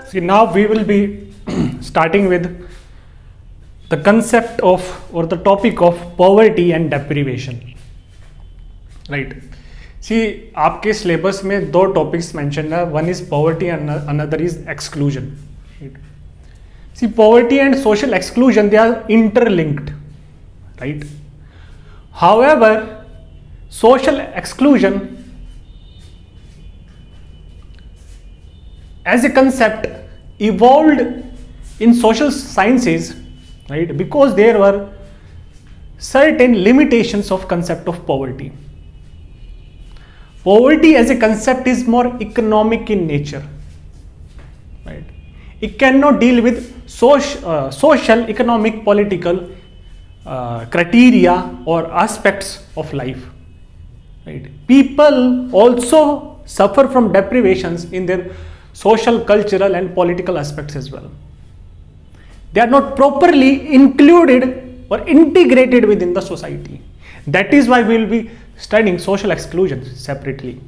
See, now we will be starting with the concept of or the topic of poverty and deprivation. Right. See, आपके syllabus में दो topics mentioned है. One is poverty and another is exclusion. Right. See, poverty and social exclusion, they are interlinked. Right. However, social exclusion as a concept evolved in social sciences, right, because there were certain limitations of concept of poverty. Poverty as a concept is more economic in nature, right? It cannot deal with social, economic, political criteria or aspects of life, right? People also suffer from deprivations in their social, cultural and political aspects as well. They are not properly included or integrated within the society. That is why we will be studying social exclusion separately.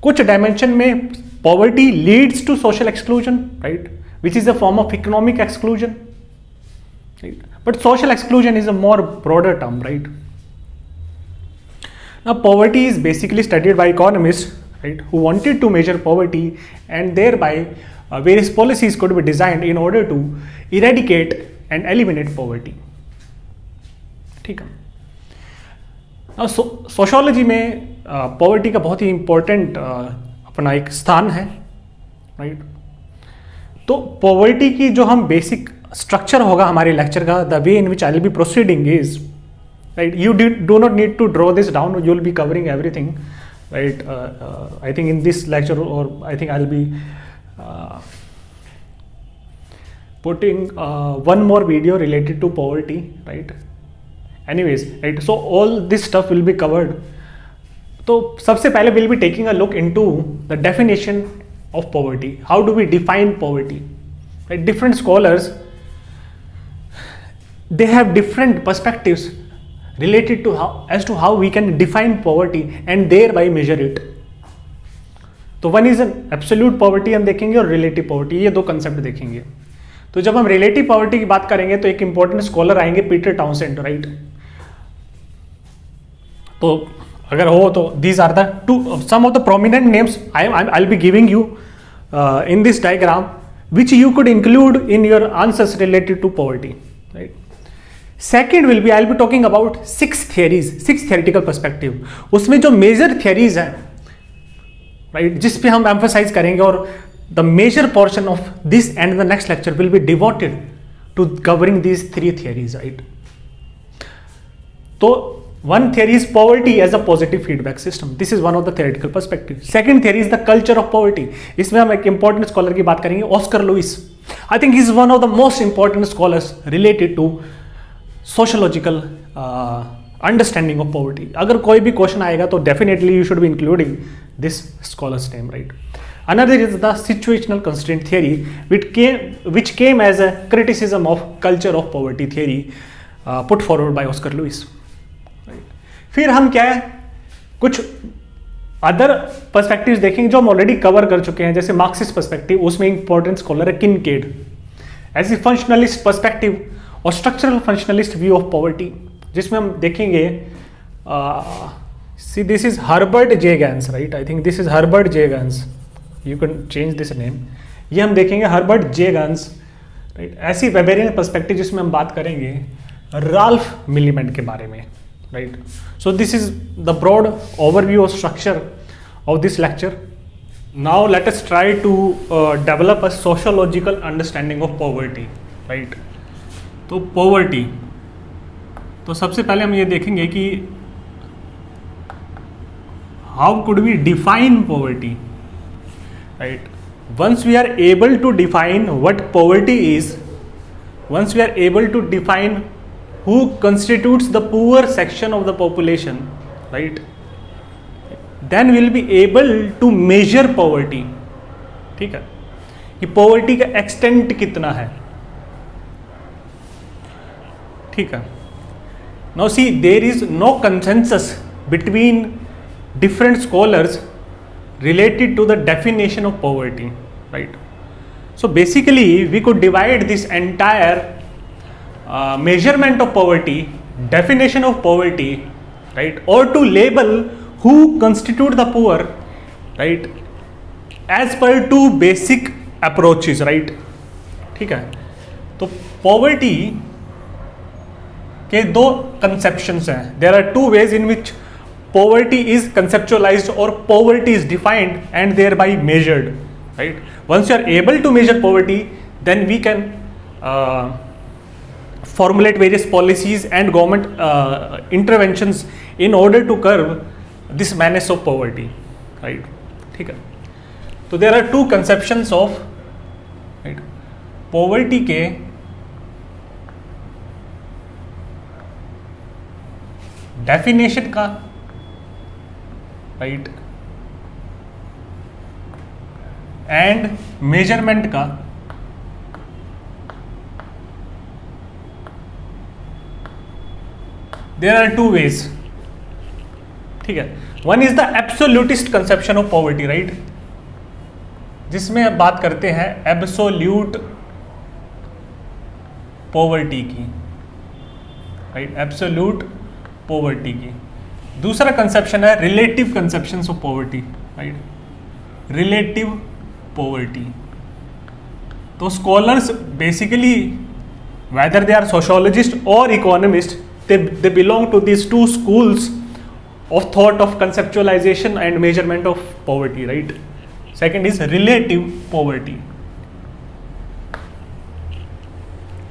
कुछ dimension में poverty leads to social exclusion, right, which is a form of economic exclusion, right? But social exclusion is a more broader term, right? Now poverty is basically studied by economists, right, who wanted to measure poverty, and thereby various policies could be designed in order to eradicate and eliminate poverty. ठीक है. Now sociology में poverty का बहुत ही important अपना एक स्थान है, right. तो पॉवर्टी की जो हम बेसिक स्ट्रक्चर होगा हमारे लेक्चर का, the way in which I will be proceeding is, right, you do not need to draw this down, you will be covering everything, right. I think in this lecture, or I think I'll be putting one more video related to poverty, right. Anyways, right, so all this stuff will be covered. तो सबसे पहले we'll be taking a look into the definition of poverty. How do we define poverty, right? Different scholars, they have different perspectives related to how we can define poverty and thereby measure it. तो one is an absolute poverty हम देखेंगे और relative poverty, ये दो concept देखेंगे. तो जब हम रिलेटिव पॉवर्टी की बात करेंगे तो एक इंपॉर्टेंट स्कॉलर आएंगे, पीटर टाउनसेंड, राइट. तो अगर हो तो these are the two some of the prominent names I will be giving you in this diagram, which you could include in your answers related to poverty, right. Second will be I will be talking about 6 theories, 6 theoretical perspective. उसमें जो major theories हैं, right, जिस पे हम emphasise करेंगे, और the major portion of this and the next lecture will be devoted to covering these 3 theories, right. तो one theory is poverty as a positive feedback system. This is one of the theoretical perspective. Second theory is the culture of poverty. इसमें हम एक important scholar की बात करेंगे, Oscar Lewis. I think he is one of the most important scholars related to sociological understanding of poverty. अगर कोई भी question आएगा तो definitely you should be including this scholar's name, right. Another is the situational constraint theory, which came as a criticism of culture of poverty theory put forward by Oscar Lewis. फिर हम क्या है, कुछ other perspectives देखेंगे जो हम already cover कर चुके हैं, जैसे मार्क्सिस्ट पर्सपेक्टिव, उसमें इंपॉर्टेंट स्कॉलर है किनकेड. ऐसी फंक्शनलिस्ट पर्सपेक्टिव और structural functionalist view of poverty, जिसमें हम देखेंगे, see this is Herbert J gas, right. I think this is Herbert J gas, you can change this name. ये हम देखेंगे हर्बर्ट जे गैंस, राइट. ऐसी वेबेरियन पर्सपेक्टिव जिसमें हम बात करेंगे राल्फ मिलीमेंट के बारे में, right. So this is the broad overview or structure of this lecture. Now let us try to develop a sociological understanding of poverty, right. तो poverty, तो सबसे पहले हम ये देखेंगे कि how could we define poverty, right. Once we are able to define what poverty is, once we are able to define who constitutes the poor section of the population, right, then we'll be able to measure poverty. ठीक है, कि poverty का extent कितना है. ठीक है. Now see, there is no consensus between different scholars related to the definition of poverty, right. So basically, we could divide this entire measurement of poverty, definition of poverty, right, or to label who constitute the poor, right, as per two basic approaches, right. ठीक है, तो poverty के दो conceptions हैं. There are two ways in which poverty is conceptualized or poverty is defined and thereby measured, right. Once you are able to measure poverty, then we can formulate various policies and government interventions in order to curb this menace of poverty, right. ठीक है, तो there are two conceptions of, right, poverty के definition का, right, and measurement का. There are two ways. ठीक है, one is the absolutist conception of poverty, right, जिसमें अब बात करते हैं absolute poverty की, right, absolute poverty की. दूसरा कंसेप्शन है relative conceptions of poverty, right, relative poverty. तो scholars basically, whether they are sociologists or economists, they belong to these two schools of thought of conceptualization and measurement of poverty, right. Second is relative poverty.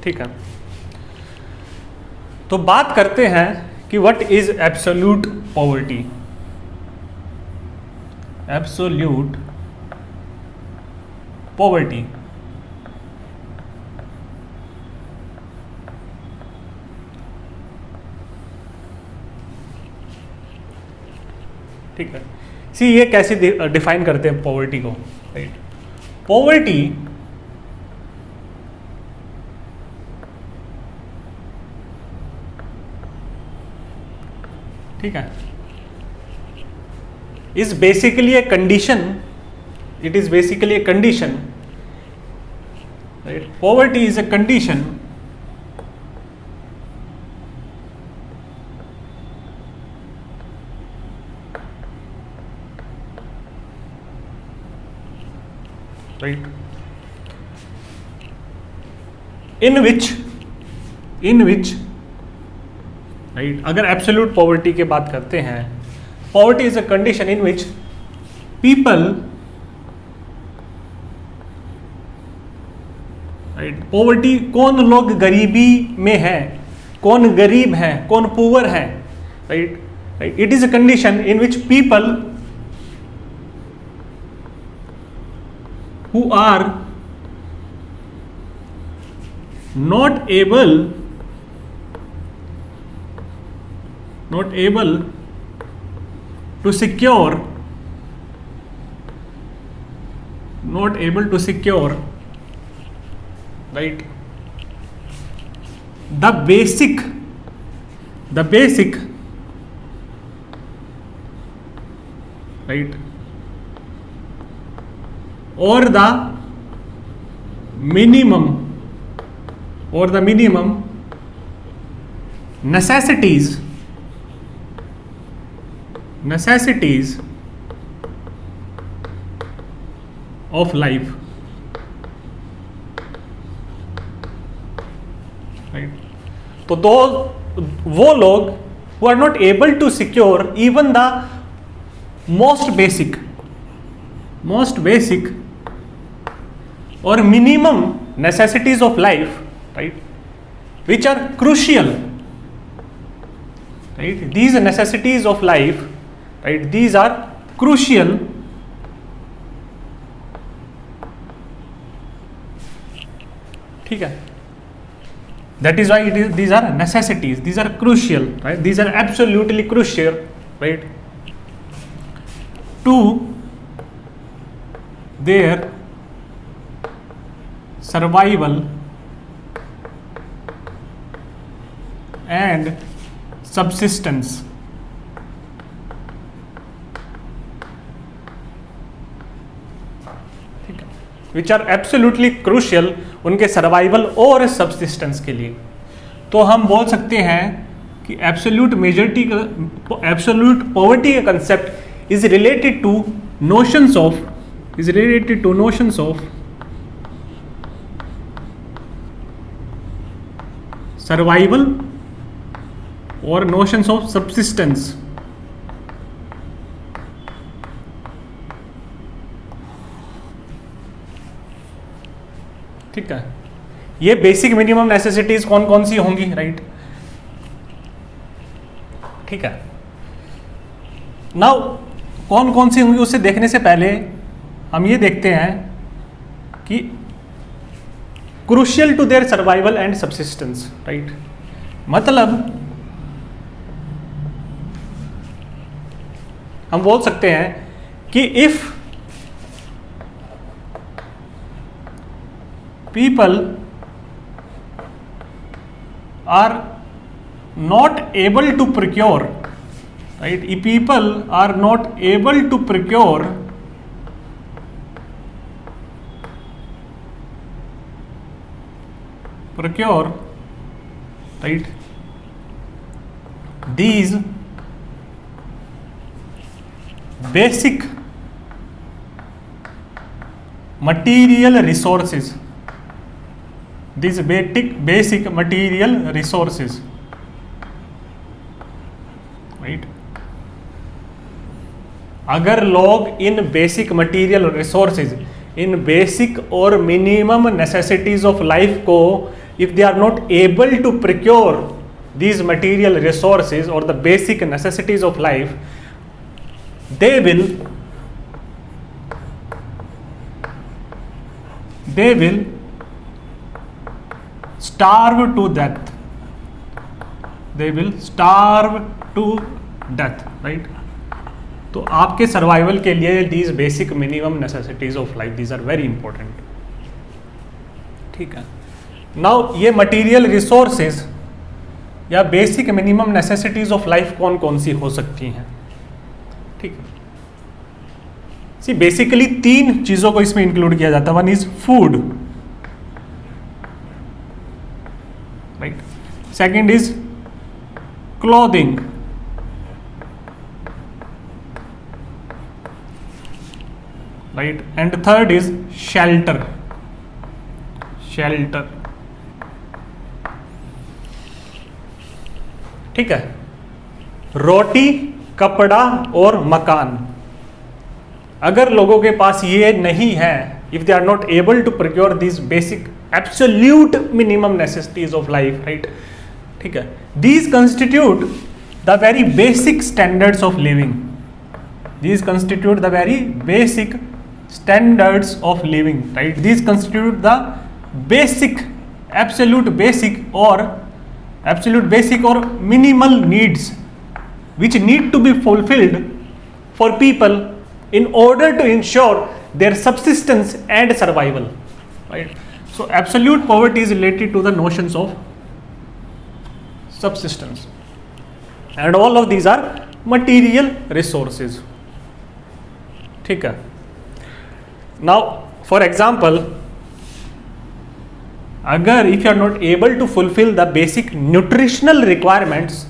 ठीक है, तो बात करते हैं कि what is absolute poverty. Absolute poverty ठीक है, सी ये कैसे डिफाइन करते हैं पॉवर्टी को, राइट. पॉवर्टी ठीक है is basically a condition, it is basically a condition, right. Poverty is a condition right in which right, अगर एब्सोल्यूट पॉवर्टी की बात करते हैं, poverty is a condition in which people, right, poverty कौन लोग गरीबी में है, कौन गरीब है, कौन पुअर है, right, right. It is a condition in which people who are not able to secure right the basic right or the minimum necessities of life, right. तो दो वो लोग who are not able to secure even the most basic or minimum necessities of life, right, which are crucial, right. These necessities of life, right, these are crucial ठीक है. That is why these are necessities, these are crucial, right, these are absolutely crucial, right, to their survival and subsistence. ठीक है, which are absolutely crucial उनके survival और subsistence के लिए। तो हम बोल सकते हैं कि एब्सोल्यूट पॉवर्टी का concept is related to notions of survival और नोशंस ऑफ सब्सिस्टेंस। ठीक है, ये बेसिक मिनिमम नेसेसिटीज कौन कौन सी होंगी, राइट। ठीक है, नाउ कौन कौन सी होंगी उसे देखने से पहले हम ये देखते हैं कि crucial to their survival and subsistence, right. मतलब हम बोल सकते हैं कि if people are not able to procure, right, if people are not able to procure right, these basic material resources, these basic material resources, right, अगर लोग इन basic material resources, इन बेसिक और मिनिमम नेसेसिटीज ऑफ लाइफ को if they are not able to procure these material resources or the basic necessities of life, they will starve to death, they will starve to death, right। तो आपके survival के लिए these basic minimum necessities of life, these are very important। ठीक है, now ये material resources या basic minimum necessities of life कौन कौन सी हो सकती हैं। ठीक है, सी बेसिकली 3 चीजों को इसमें इंक्लूड किया जाता है। One is food, right, second is clothing, right, and third is shelter. ठीक है, रोटी, कपड़ा और मकान। अगर लोगों के पास ये नहीं है, if they are not able to procure this basic absolute minimum necessities of life, right. ठीक है, these constitute the very basic standards of living, these constitute the very basic standards of living, right। These constitute the basic, absolute basic or minimal needs which need to be fulfilled for people in order to ensure their subsistence and survival, right। So absolute poverty is related to the notions of subsistence, and all of these are material resources। ठीक है, now for example, अगर if you are not able to fulfil the basic nutritional requirements,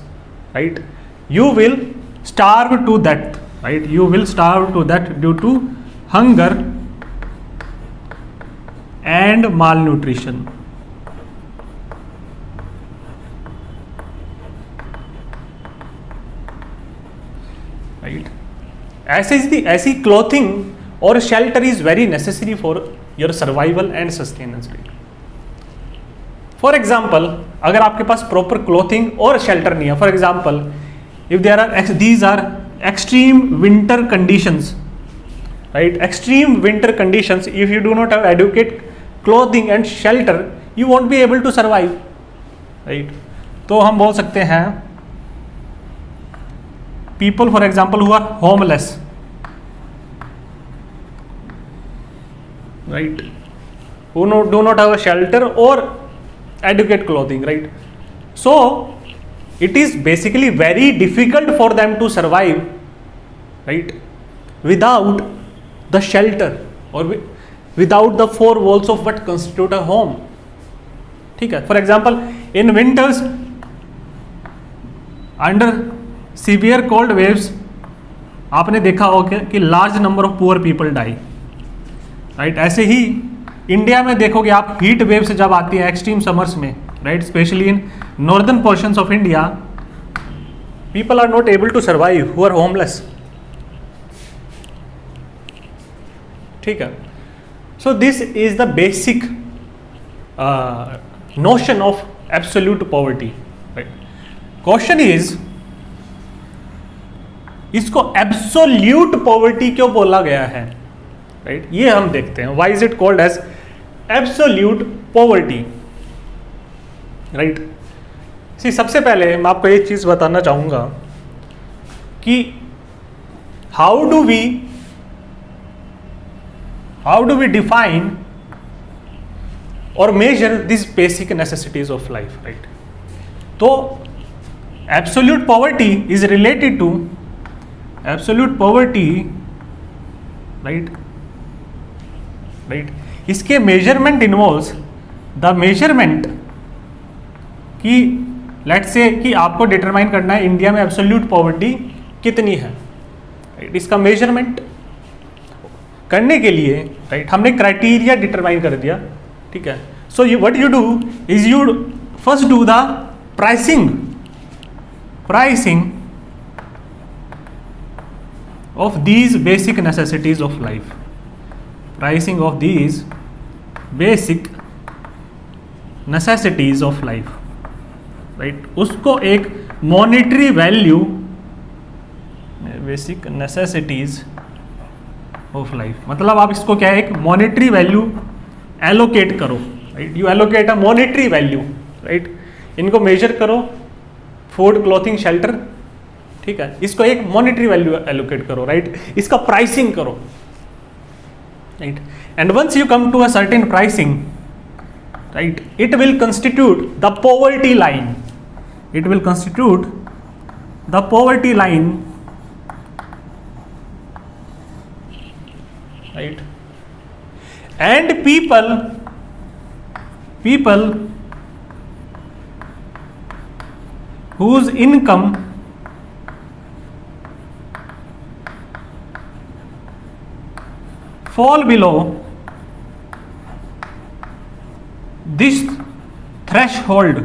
right, you will starve to that, right, you will starve to that due to hunger and malnutrition. Right, ऐसी clothing और shelter is very necessary for your survival and sustenance. For example, अगर आपके पास proper clothing और shelter नहीं है, for example if there are these are extreme winter conditions, right, extreme winter conditions, if you do not have adequate clothing and shelter, you won't be able to survive, right. तो हम बोल सकते हैं people, for example, who are homeless, right, who do not have a shelter or adequate clothing, right, so it is basically very difficult for them to survive, right, without the shelter or without the 4 walls of what constitute a home. ठीक है, for example in winters under severe cold waves आपने देखा होगा कि large number of poor people die, right. ऐसे ही India में देखोगे आप, हीट वेव्स जब आती है एक्सट्रीम समर्स में, right, specially in northern portions of India, people are not able to survive who are homeless. ठीक है, so this is the basic notion of absolute poverty, right. Question is, इसको absolute poverty क्यों बोला गया है, right, ये हम देखते हैं। Why is it called as absolute poverty, right. See, सबसे पहले मैं आपको एक चीज बताना चाहूंगा कि हाउ डू वी डिफाइन और measure this basic necessities of life, right. तो absolute poverty is related to absolute poverty, right, इसके मेजरमेंट इन्वॉल्व्स द मेजरमेंट कि लेट्स से कि आपको डिटरमाइन करना है इंडिया में एब्सोल्यूट पॉवर्टी कितनी है, राइट। इसका मेजरमेंट करने के लिए, राइट, हमने क्राइटेरिया डिटरमाइन कर दिया। ठीक है, so you what you do is you first do the pricing of these basic necessities of life, pricing of these basic necessities of life, right, उसको एक monetary value, basic necessities of life, मतलब आप इसको क्या है, एक monetary value allocate करो, right, you allocate a monetary value, right, इनको measure करो, food, clothing, shelter, ठीक है, इसको एक मॉनेटरी वैल्यू एलोकेट करो, राइट, इसका प्राइसिंग करो, right, and once you come to a certain pricing, right, it will constitute the poverty line, it will constitute the poverty line, right, and people whose income fall below this threshold,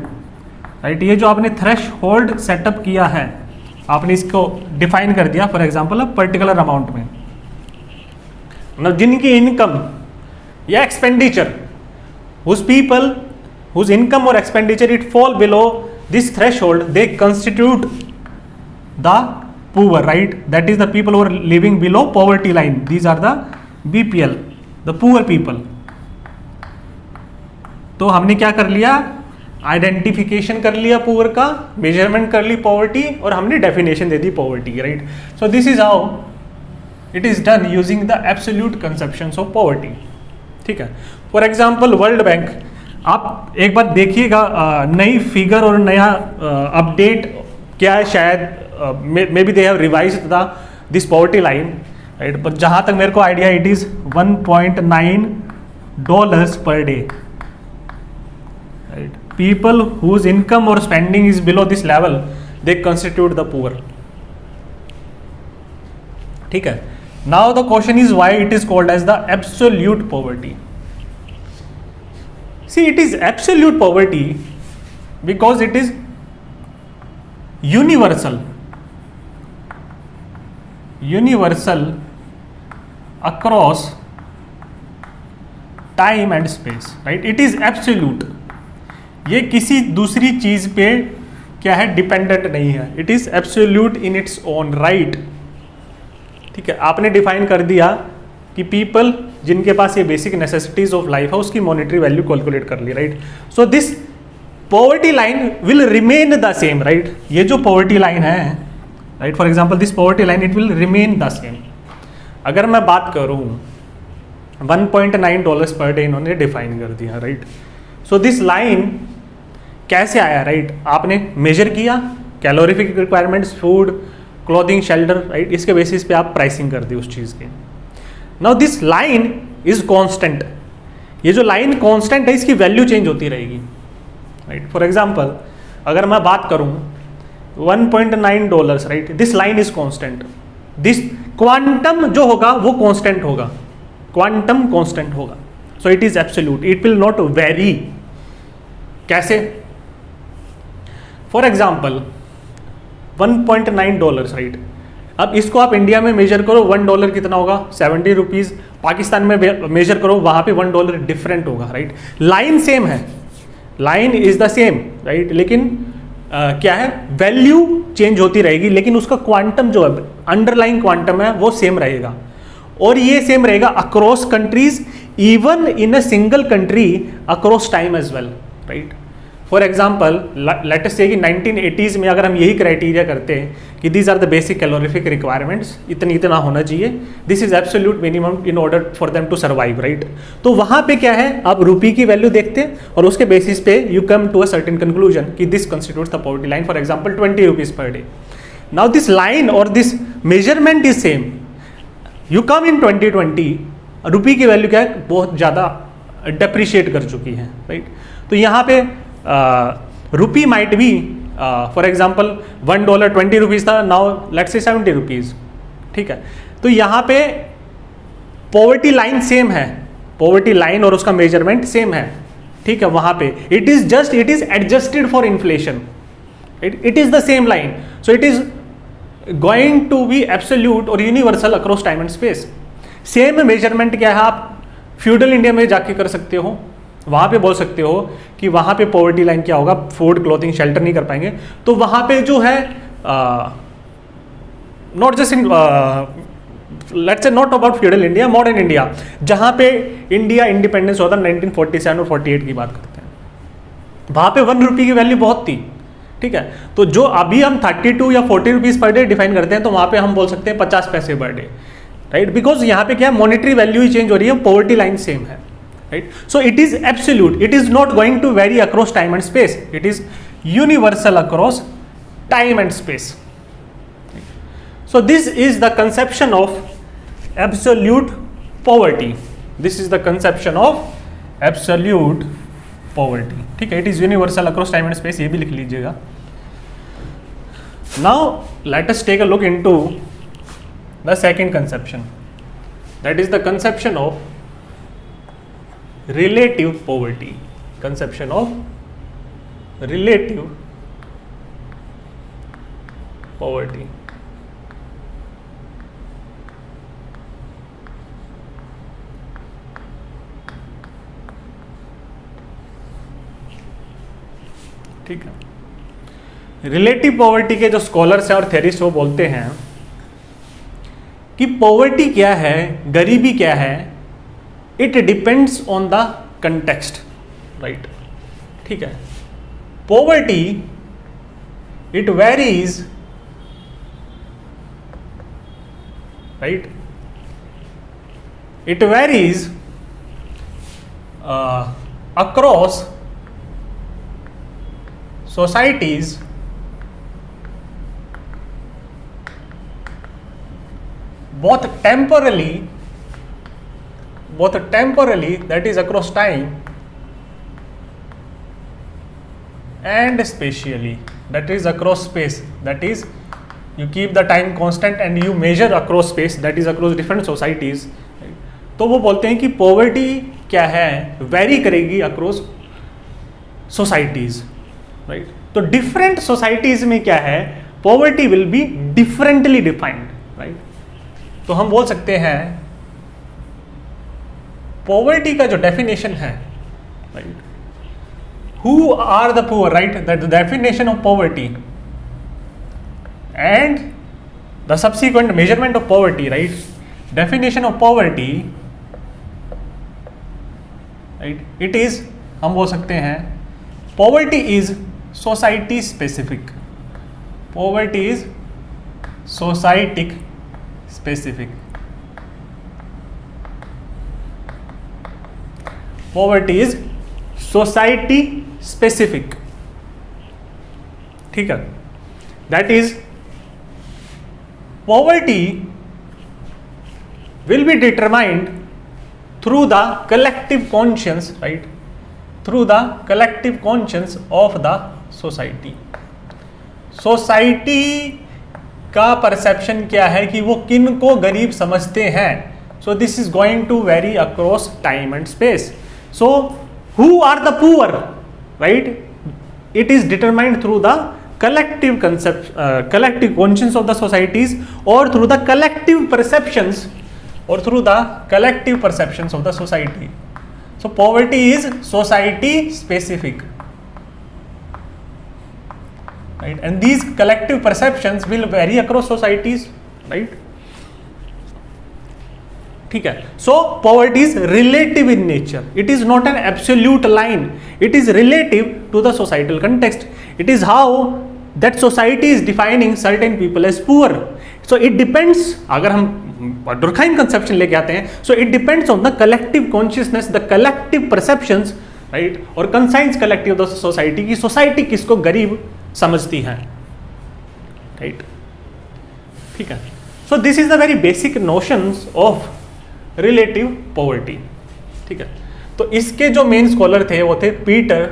right, ये जो आपने threshold setup किया है, आपने इसको define कर दिया for example particular amount में, मतलब जिनकी इनकम या expenditure, whose people whose income or expenditure it fall below this threshold, they constitute the poor, right, that is the people who are living below poverty line, these are the BPL, the poor people। तो हमने क्या कर लिया, identification कर लिया poor का, measurement कर ली poverty, और हमने definition they the poverty, right. So this is how it is done using the absolute conceptions of poverty. ठीक है, फॉर एग्जांपल वर्ल्ड बैंक, आप एक बार देखिएगा नई फिगर और नया अपडेट क्या है, शायद maybe they have revised the this poverty line, right, but जहाँ तक मेरे को idea it is $1.9 per day, right. People whose income और spending is below this level, they constitute the poor. ठीक है, now the question is why it is called as the absolute poverty. See, it is absolute poverty because it is universal across time and space, right? It is absolute, ये किसी दूसरी चीज पे क्या है, dependent नहीं है, it is absolute in its own right. ठीक है, आपने डिफाइन कर दिया कि पीपल जिनके पास ये बेसिक नेसेसिटीज ऑफ लाइफ है उसकी मॉनेटरी वैल्यू कैलकुलेट कर ली, right. So this poverty line will remain the same, right. ये जो पॉवर्टी लाइन है, right, for example this poverty line it will remain the same. अगर मैं बात करूं $1.9 पर डे इन्होंने डिफाइन कर दिया, राइट। सो दिस लाइन कैसे आया, राइट, आपने मेजर किया calorific requirements, food, clothing, shelter, right, इसके बेसिस पे आप प्राइसिंग कर दी उस चीज़ के। Now this line is constant, ये जो लाइन कांस्टेंट है इसकी वैल्यू चेंज होती रहेगी, राइट। फॉर एग्जांपल अगर मैं बात करूं $1.9, right, this line is constant, this quantum जो होगा वो कांस्टेंट होगा, क्वांटम कांस्टेंट होगा, सो it is absolute, it will not very. कैसे? फॉर एग्जांपल $1.9, राइट, अब इसको आप इंडिया में मेजर करो, $1 कितना होगा? 70 रुपीज। पाकिस्तान में मेजर करो, वहां पे $1 डिफरेंट होगा, राइट। लाइन सेम है, line is the same, right, लेकिन क्या है, वैल्यू चेंज होती रहेगी, लेकिन उसका क्वांटम जो है, अंडरलाइन क्वांटम है, वो सेम रहेगा। और ये सेम रहेगा across countries, even in a single country across time as well, right. For example let us say कि 1980s में अगर हम यही क्राइटेरिया करते हैं कि these are the basic calorific requirements, इतना होना चाहिए, this is absolute minimum in order for them to survive, right. तो वहां पे क्या है, आप रुपी की वैल्यू देखते हैं और उसके बेसिस पे you come to a certain conclusion कि this constitutes the poverty line, for example 20 rupees per day. Now this line और this measurement is same, you come in 2020, rupee की वैल्यू क्या है, बहुत ज़्यादा डेप्रिशिएट कर चुकी है, राइट। तो यहाँ पे rupee might be for example $1 20 rupees था, नाउ लेट्स से 70 रुपीज़, ठीक है। तो यहाँ पे पॉवर्टी लाइन सेम है, पॉवर्टी लाइन और उसका मेजरमेंट सेम है, ठीक है। वहाँ पे it is adjusted for inflation, it is the same line, so it is going to be absolute और universal across time and space. Same measurement क्या है, आप फ्यूडल इंडिया में जाके कर सकते हो, वहां पे बोल सकते हो कि वहां पे पॉवर्टी लाइन क्या होगा, फूड क्लोथिंग शेल्टर नहीं कर पाएंगे, तो वहां पे जो है not just in let's say not about feudal India, modern India, जहां पे इंडिया इंडिपेंडेंस होता 1947 और 48 की बात करते हैं, वहां पे 1 रुपये की वैल्यू बहुत थी, ठीक है। तो जो अभी हम 32 या 40 रुपीज पर डे डिफाइन करते हैं, तो वहां पे हम बोल सकते हैं 50 पैसे पर डे, राइट, बिकॉज यहाँ पे क्या है, मॉनेटरी वैल्यू ही चेंज हो रही है, पॉवर्टी लाइन सेम है, right? So it is absolute, it is not going to vary across time and space, it is universal across time and space. So this is the conception of absolute poverty, this is the conception of absolute poverty, ठीक है। It is universal across time and space, ये भी लिख लीजिएगा। Now let us take a look into the second conception, that is the conception of relative poverty, conception of relative poverty। ठीक है। Relative poverty के जो स्कॉलर्स हैं और थेरिस्ट वो बोलते हैं कि पॉवर्टी क्या है, गरीबी क्या है, it depends on the context, right, ठीक है। Poverty it varies, right, it varies across societies both temporally, that is across time, and spatially, that is across space, that is you keep the time constant and you measure across space, that is across different societies। तो वो बोलते हैं कि poverty क्या है, very करेगी across societies, right. तो different societies में क्या है, poverty will B differently defined, right. तो हम बोल सकते हैं पॉवर्टी का जो डेफिनेशन है, right, who are the poor, right, that the definition of poverty and the subsequent measurement of poverty, right, definition of poverty, right, it is, हम बोल सकते हैं poverty is society specific, poverty is societal specific, poverty is society specific, ठीक है। That is poverty will be determined through the collective conscience, right, through the collective conscience of the society. Society का perception क्या है कि वो किन को गरीब समझते हैं. So this is going to vary across time and space. So who are the poor, right, it is determined through the collective concept, collective conscience of the societies, or through the collective perceptions, or through the collective perceptions of the society. So poverty is society specific, right, and these collective perceptions will vary across societies, right. ठीक है. So poverty is relative in nature. It is not an absolute line. It is relative to the societal context. It is how that society is defining certain people as poor. So it depends, अगर हम Durkheim conception लेके आते हैं, so it depends on the collective consciousness, the collective perceptions, right, और conscience collective the society की society किसको गरीब समझती है, राइट. ठीक है. So this is the very basic notions of relative poverty. ठीक है. तो इसके जो मेन स्कॉलर थे वो थे Peter,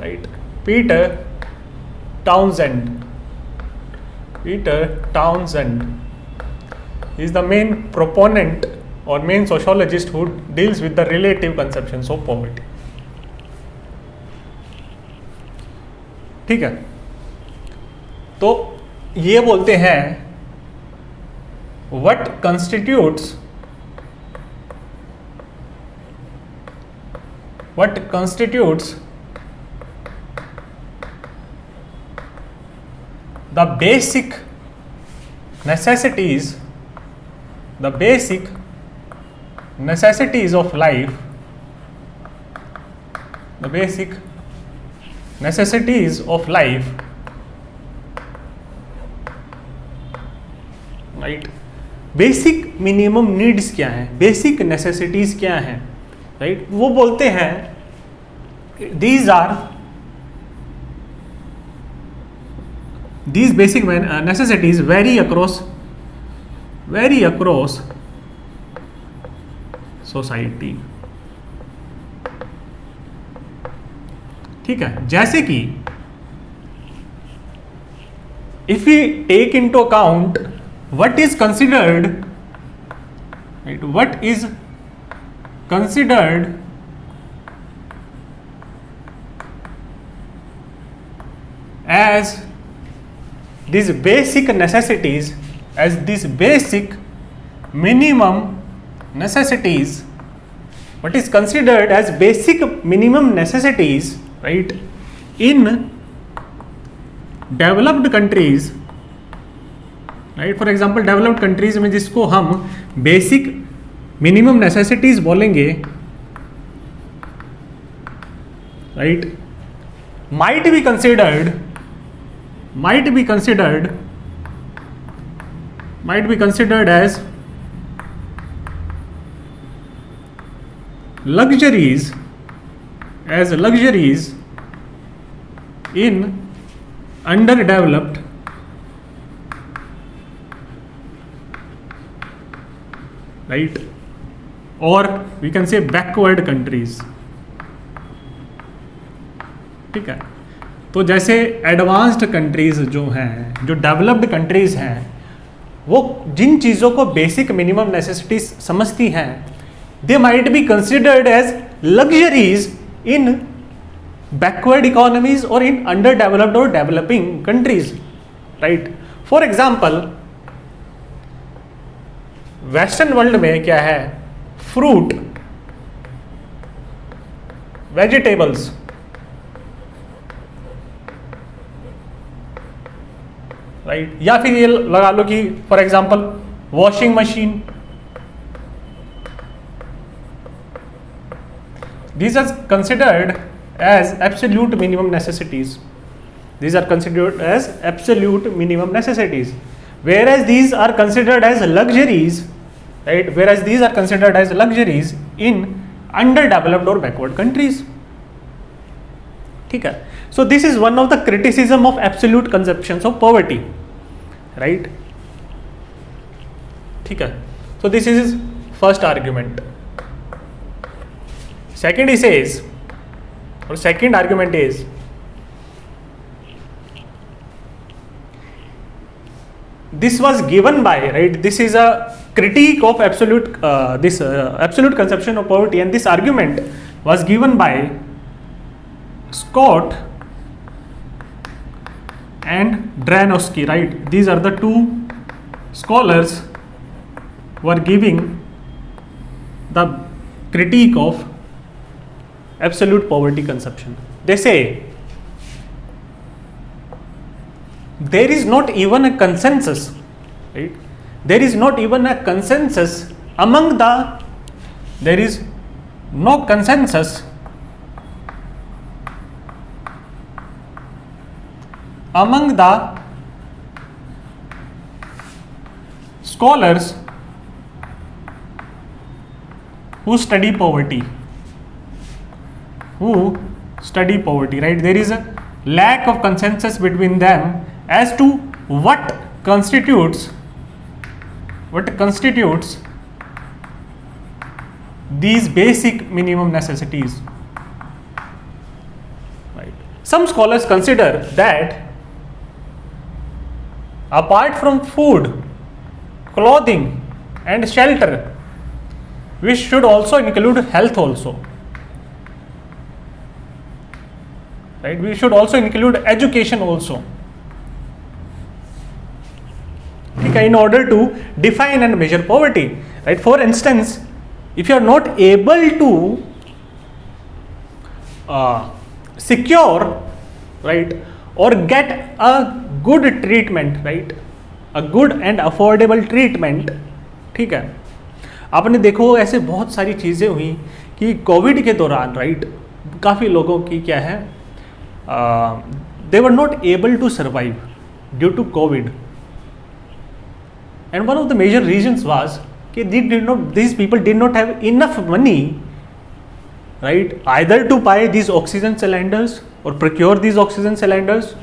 right, Peter Townsend. Peter Townsend is the main proponent or main sociologist who deals with the relative conceptions of poverty. ठीक है. तो ये बोलते हैं what constitutes the basic necessities of life, the basic necessities of life, right. Basic minimum needs क्या हैं, basic necessities क्या हैं, राइट. वो बोलते हैं these basic necessities vary across society. ठीक है. जैसे कि if we take into account what is considered, right, what is considered as these basic necessities, as these basic minimum necessities, what is considered as basic minimum necessities, right, in developed countries, right. For example developed countries में जिसको हम basic minimum necessities बोलेंगे, right, might be considered as luxuries in underdeveloped, right, or we can say backward countries. ठीक है. तो जैसे advanced countries जो हैं, जो डेवलप्ड कंट्रीज हैं, वो जिन चीज़ों को बेसिक मिनिमम नेसेसिटीज समझती हैं, they might be considered as luxuries in backward economies और इन अंडर डेवलप्ड और developing countries, right. For example western world में क्या है, फ्रूट, वेजिटेबल्स, राइट, या फिर ये लगा लो कि for example washing machine, these are considered as absolute minimum necessities. These are considered as absolute minimum necessities, whereas these are considered as luxuries, right, whereas these are considered as luxuries in underdeveloped or backward countries. ठीक है. So this is one of the criticism of absolute conceptions of poverty, right. ठीक है. So this is first argument. Second he says, or second argument is, this was given by, right, this is a critique of absolute absolute conception of poverty, and this argument was given by Scott and Dranowski, right? These are the two scholars who are giving the critique of absolute poverty conception. They say there is not even a consensus, right? There is not even a consensus among the, there is no consensus among the scholars who study poverty, right? There is a lack of consensus between them as to what constitutes these basic minimum necessities, right? Some scholars consider that apart from food, clothing and shelter, we should also include health also, right? We should also include education also, in order to define and measure poverty, right? For instance, if you are not able to secure, right, or get a good treatment, right, a good and affordable treatment, ठीक है, आपने देखो ऐसे बहुत सारी चीज़ें हुई कि कोविड के दौरान, राइट, काफ़ी लोगों की क्या है, they were not able to survive due to COVID, and one of the major reasons was that these people did not have enough money, right, either to buy these oxygen cylinders or procure these oxygen cylinders,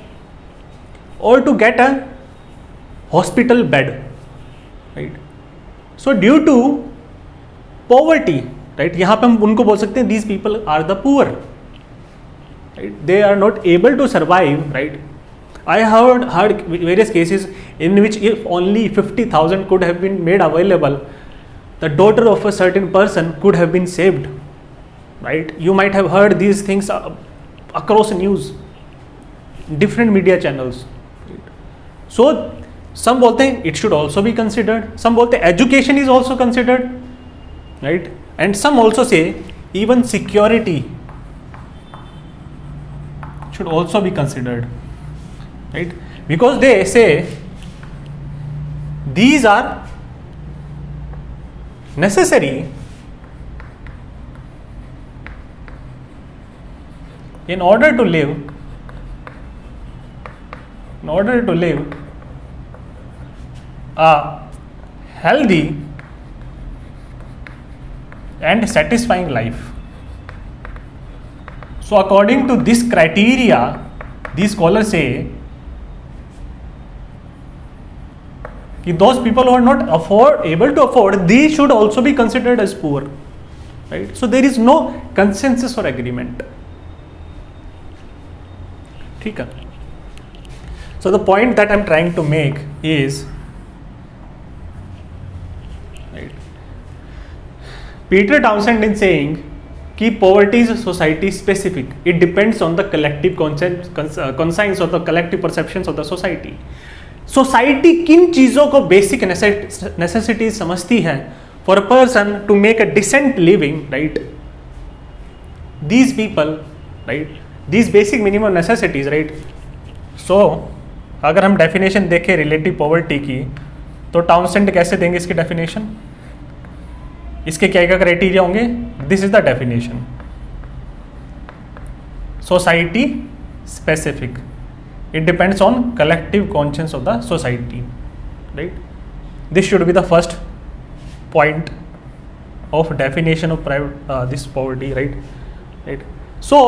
or to get a hospital bed, right? So due to poverty, right, यहाँ पे हम उनको बोल सकते हैं these people are the poor, right? They are not able to survive, right? I heard various cases in which if only 50,000 could have been made available, the daughter of a certain person could have been saved, right? You might have heard these things across news, different media channels. So some बोलते हैं it should also be considered, some बोलते हैं education is also considered, right? And some also say even security should also be considered, right? Because they say these are necessary in order to live a healthy and satisfying life. So according to this criteria, these scholars say that those people who are not able to afford, they should also be considered as poor, right? So there is no consensus or agreement. ठीक है? So the point that I'm trying to make is, right, Peter Townsend is saying कि poverty is society specific. It depends on the collective conscience or the collective perceptions of the society. Society किन चीज़ों को basic necessities समझती है for a person to make a decent living, right? These people, right, these basic minimum necessities, right? So अगर हम definition देखें relative poverty की, तो टाउनसेंड कैसे देंगे इसकी डेफिनेशन? इसके क्या क्या क्राइटेरिया होंगे? This is the definition, society specific, it depends on collective conscience of the society, right? This should be the first point of definition of this poverty, right? So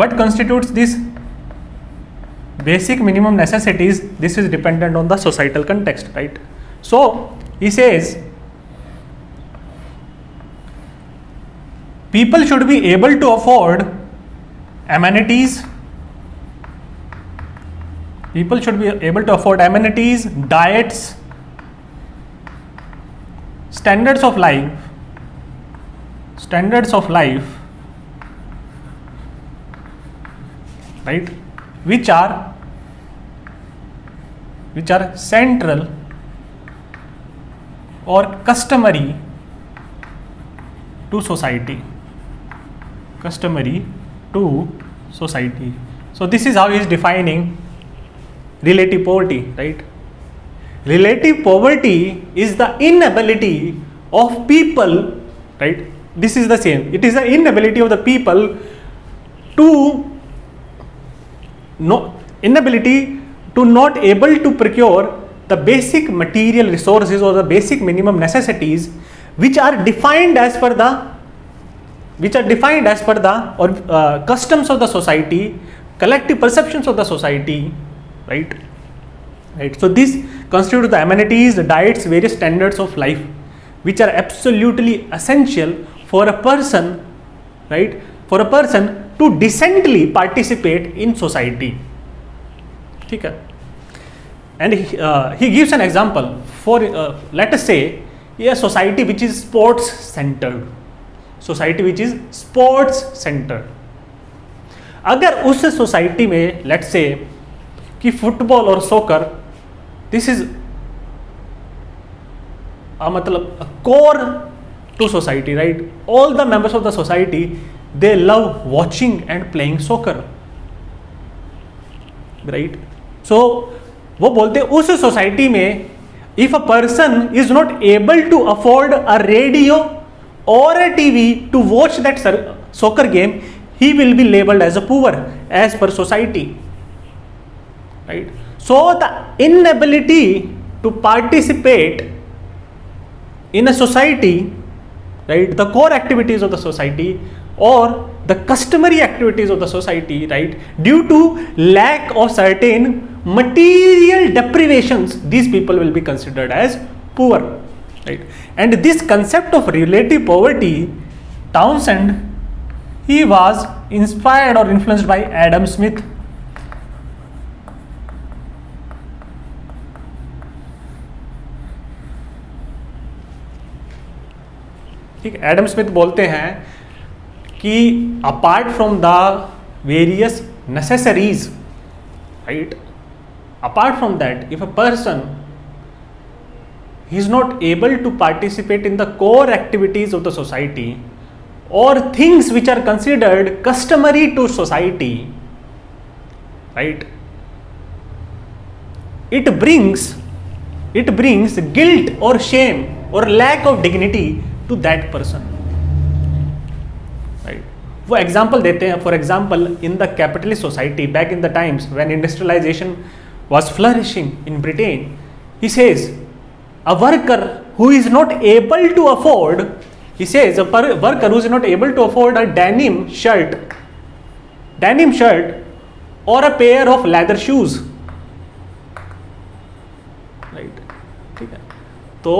what constitutes this basic minimum necessities? This is dependent on the societal context, right? So he says people should be able to afford amenities. People should be able to afford amenities, diets, standards of life, right, which are central or customary to society. So this is how he is defining relative poverty, right? Relative poverty is the inability of people, right? This is the same. It is the inability of the people to not able to procure the basic material resources or the basic minimum necessities which are defined as per the customs of the society, collective perceptions of the society, right? So this constitutes the amenities, the diets, various standards of life which are absolutely essential for a person, right, to decently participate in society. Okay. And he gives an example for let us say a society which is sports centered. अगर उस सोसाइटी में let's say कि football और soccer this is मतलब core to society, right? All the members of the society they love watching and playing soccer, right? So वो बोलते हैं उस सोसाइटी में if a person is not able to afford a radio or a TV to watch that soccer game, he will be labeled as a poor as per society, right? So the inability to participate in a society, right, the core activities of the society or the customary activities of the society, right, due to lack of certain material deprivations, these people will be considered as poor, right? And this concept of relative poverty, Townsend, he was inspired or influenced by Adam Smith. ठीक, Adam Smith बोलते हैं कि apart from the various necessaries, right, apart from that if a person he is not able to participate in the core activities of the society or things which are considered customary to society, right, it brings guilt or shame or lack of dignity to that person, right? वो example देते हैं. For example, in the capitalist society back in the times when industrialisation was flourishing in Britain, he says a worker who is not able to afford, he says a worker who is not able to afford a denim shirt or a pair of leather shoes, right? ठीक है, तो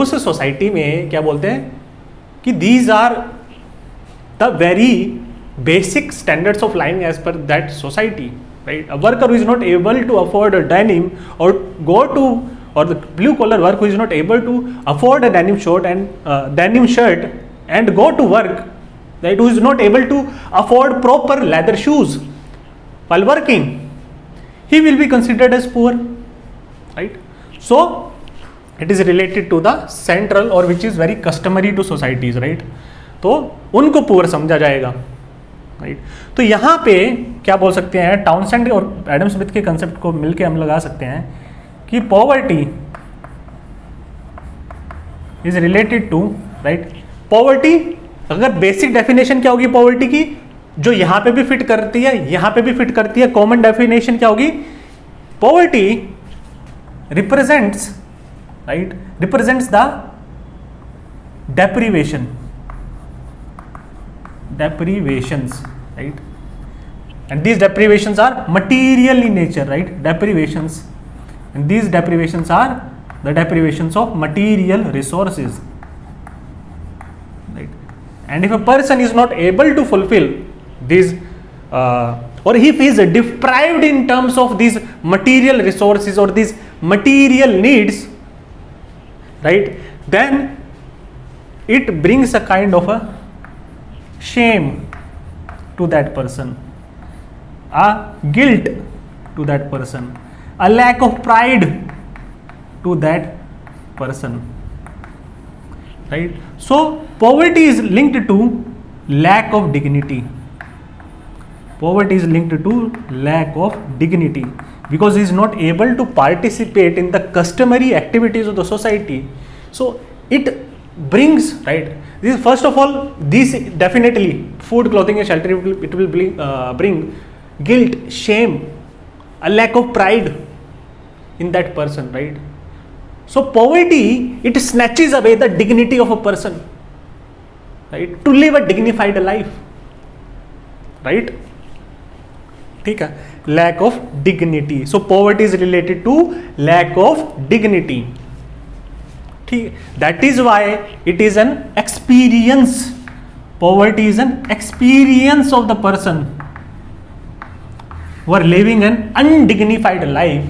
उस सोसाइटी में क्या बोलते हैं कि these are the very basic standards of living as per that society, right? A worker who is not able to afford a denim or the blue collar worker who is not able to afford a denim shirt and go to work, right, who is not able to afford proper leather shoes while working, he will be considered as poor, right? So it is related to the central or which is very customary to societies, right? तो उनको poor समझा जाएगा, right? तो यहाँ पे क्या बोल सकते हैं, टाउनसेंड और एडम स्मिथ के कंसेप्ट को मिलके हम लगा सकते हैं कि poverty is related to, right, poverty, अगर बेसिक डेफिनेशन क्या होगी पॉवर्टी की, जो यहां पे भी फिट करती है, यहां पे भी फिट करती है, कॉमन डेफिनेशन क्या होगी, poverty represents, right, represents the deprivations, right, and these deprivations are material in nature, right, deprivations, and these deprivations are the deprivations of material resources, right? And if a person is not able to fulfill these or if he is deprived in terms of these material resources or these material needs, right, then it brings a kind of a shame to that person, a guilt to that person, a lack of pride to that person, right? So poverty is linked to lack of dignity. Poverty is linked to lack of dignity because he is not able to participate in the customary activities of the society. So it brings, right, this first of all, this definitely food, clothing and shelter, it will bring guilt, shame, a lack of pride in that person, right? So poverty, it snatches away the dignity of a person, right, to live a dignified life, right? ठीक है, lack of dignity. So poverty is related to lack of dignity. ठीक, that is why it is an experience. Poverty is an experience of the person who are living an undignified life,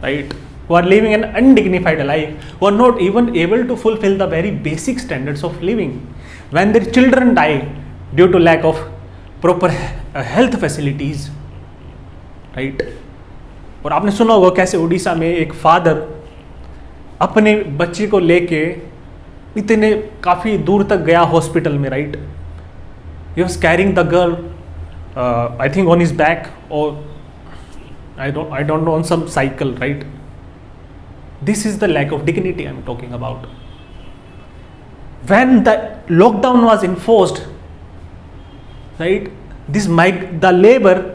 right? Who are living an undignified life, who are not even able to fulfill the very basic standards of living. When their children die due to lack of proper health facilities, right? और आपने सुना होगा कैसे उड़ीसा में एक father अपने बच्चे को लेके इतने काफ़ी दूर तक गया हॉस्पिटल में, right? He was carrying the girl I think on his back और I don't know on some cycle, right? This is the lack of dignity I am talking about. When the lockdown was enforced, right, the labor,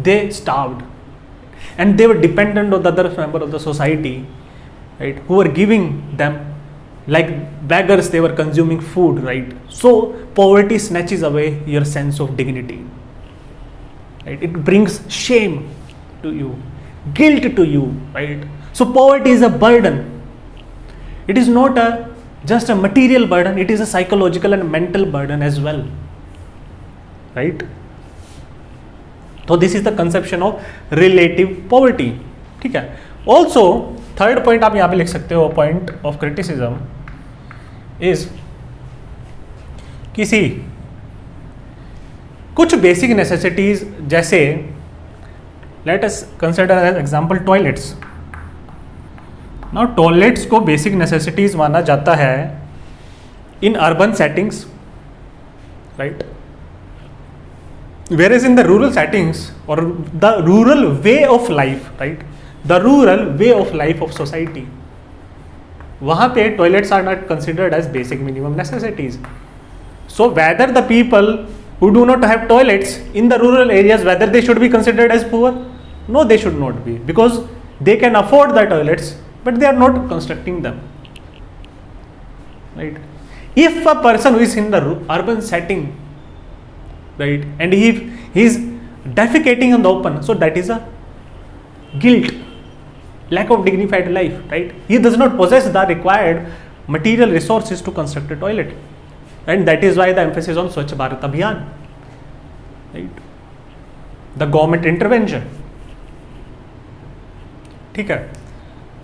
they starved and they were dependent on the other member of the society, right, who were giving them like beggars. They were consuming food, right? So poverty snatches away your sense of dignity, right? It brings shame to you, guilt to you, right? So poverty is a burden. It is not just a material burden, it is a psychological and mental burden as well, right? So this is the conception of relative poverty. ठीक है. Also third point आप यहाँ पे लिख सकते हो, point of criticism is किसी कुछ बेसिक नेसेसिटीज जैसे let us consider as example toilets. Now toilets को बेसिक नेसेसिटीज माना जाता है in urban settings, right? Whereas in the rural settings or the rural way of life, right, the rural way of life of society, वहाँ पे toilets are not considered as basic minimum necessities. So whether the people who do not have toilets in the rural areas, whether they should be considered as poor? No, they should not be, because they can afford the toilets, but they are not constructing them, right? If a person who is in the urban setting, right, and he is defecating on the open, so that is a guilt, lack of dignified life, right? He does not possess the required material resources to construct a toilet, and that is why the emphasis on Swachh Bharat Abhiyan, right? The government intervention. ठीक है.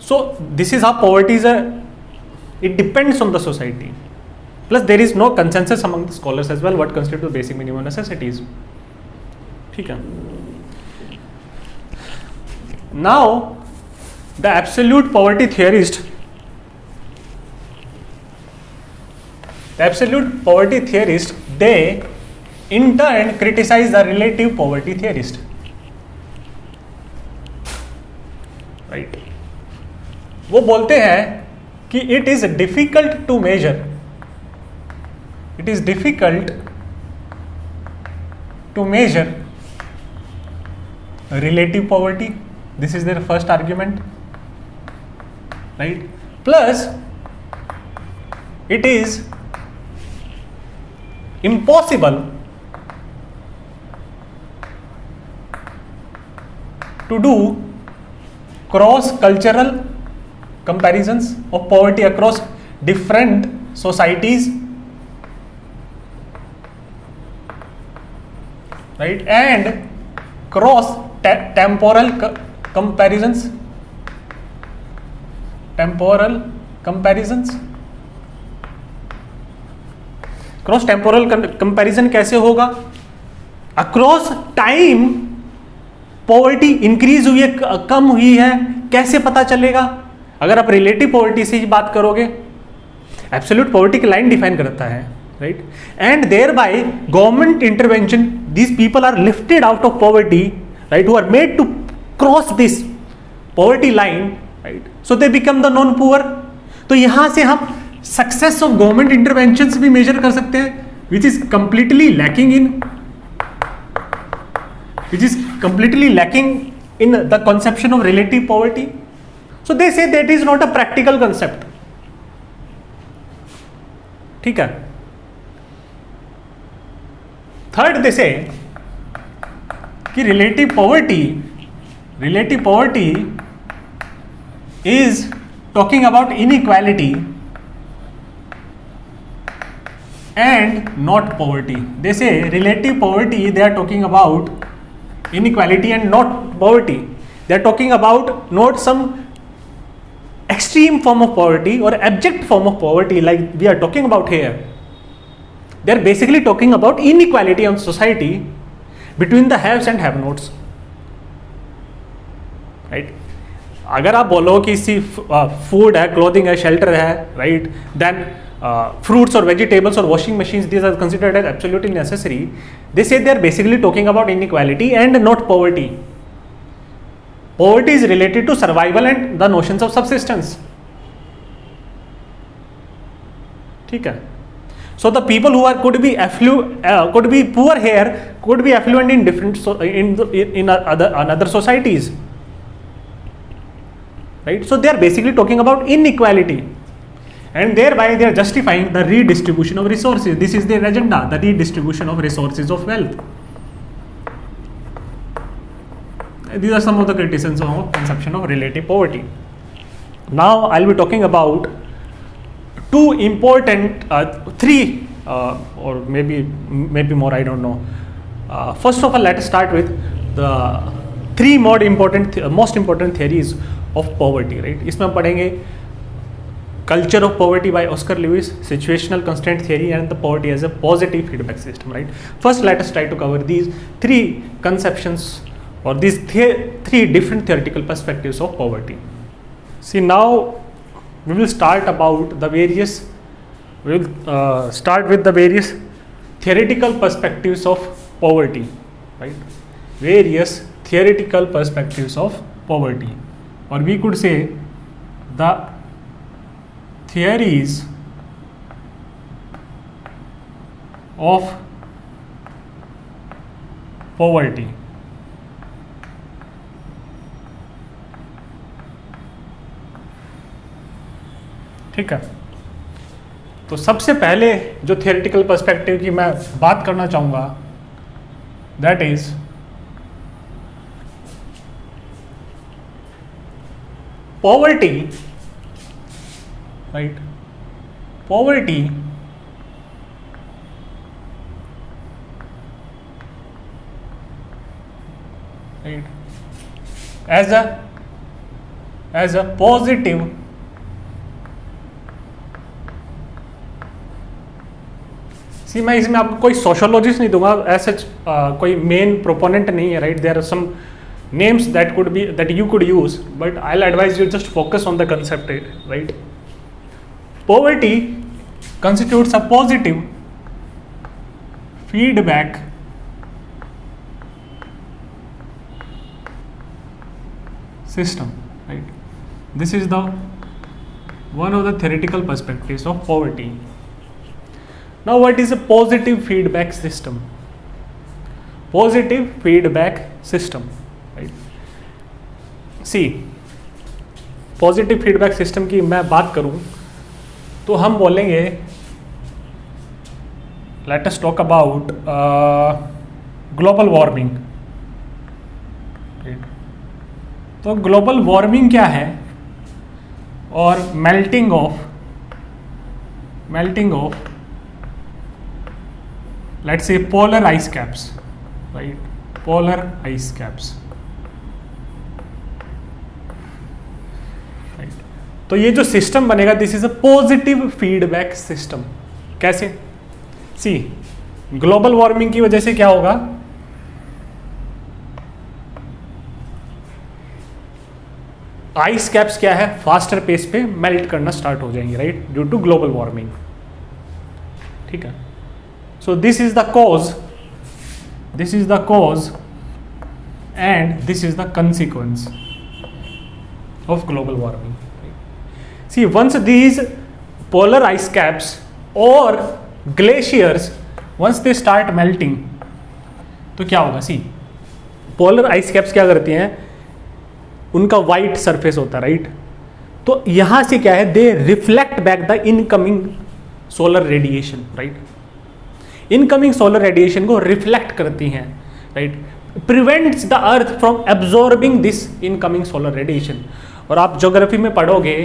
So this is how poverty is it depends on the society. Plus there is no consensus among the scholars as well what constitute basic minimum necessities. ठीक है. Now the absolute poverty theorist, they in turn criticize the relative poverty theorist, right? वो बोलते हैं कि it is difficult to measure, it is difficult to measure relative poverty. This is their first argument, right? Plus it is impossible to do cross cultural comparisons of poverty across different societies, right, and cross temporal comparisons, cross temporal comparison कैसे होगा? Across time poverty increase हुई है, कम हुई है, कैसे पता चलेगा? अगर आप रिलेटिव पॉवर्टी से ही बात करोगे, एब्सोल्यूट पॉवर्टी की लाइन डिफाइन करता है, right, and thereby government intervention these people are lifted out of poverty, right, who are made to cross this poverty line, right, so they become the non poor. तो यहां से हम success of government interventions भी measure कर सकते हैं, which is completely lacking in the conception of relative poverty. So they say that is not a practical concept. ठीक है. थर्ड दे से कि relative poverty is talking about inequality and not poverty. They say relative poverty, they are talking about inequality and not poverty. They are talking about not some extreme form of poverty or abject form of poverty like we are talking about here. They are basically talking about inequality in society between the haves and have nots, right? अगर आप बोलो कि food है, clothing है, shelter है, right, then fruits or vegetables or washing machines, these are considered as absolutely necessary. They say they are basically talking about inequality and not poverty. Poverty is related to survival and the notions of subsistence. ठीक है. So the people who are could be poor here, could be affluent in different in other societies, right? So they are basically talking about inequality. And thereby they are justifying the redistribution of resources. This is their agenda, the redistribution of resources of wealth. These are some of the criticisms of conception of relative poverty. Now I'll be talking about two important three or maybe more, I don't know. First of all, let us start with the three most important theories of poverty, right? इसमें हम पढ़ेंगे Culture of Poverty by Oscar Lewis, Situational Constraint Theory, and the Poverty as a Positive Feedback System, right? First, let us try to cover these three conceptions or these three different theoretical perspectives of poverty. See, now we will start with the various theoretical perspectives of poverty, right? Various theoretical perspectives of poverty, or we could say the theories of poverty. ठीक है. तो सबसे पहले जो theoretical perspective की मैं बात करना चाहूंगा, that is poverty, right? Poverty right as a positive सी मैं इसमें आपको कोई सोशोलॉजिस्ट नहीं दूंगा, ऐसे कोई मेन प्रोपोनेंट नहीं है, right? There are some names that you could use, but I'll advise you just focus on the concept, right? Poverty constitutes a positive feedback system, right? This is one of the theoretical perspectives of poverty. Now, what is a positive feedback system? Positive feedback system, right? See, positive feedback system की मैं बात करूं तो हम बोलेंगे, let us talk about global warming. तो global warming क्या है? or melting of let's say polar ice caps, right? Polar ice caps, right? तो ये जो सिस्टम बनेगा, this is a positive feedback system. कैसे? सी, ग्लोबल वार्मिंग की वजह से क्या होगा, आइस कैप्स क्या है, फास्टर पेस पे मेल्ट करना स्टार्ट हो जाएंगे, right, due to global warming. ठीक है. So this is the cause and this is the consequence of global warming. See, once these polar ice caps और glaciers once they start melting, तो क्या होगा? सी, polar ice caps क्या करती हैं, उनका वाइट सरफेस होता है, राइट? तो यहां से क्या है, दे reflect back the incoming solar radiation, right? Incoming solar radiation को रिफ्लेक्ट करती हैं, right? Prevents the earth from absorbing this incoming solar radiation. और आप ज्योग्राफी में पढ़ोगे,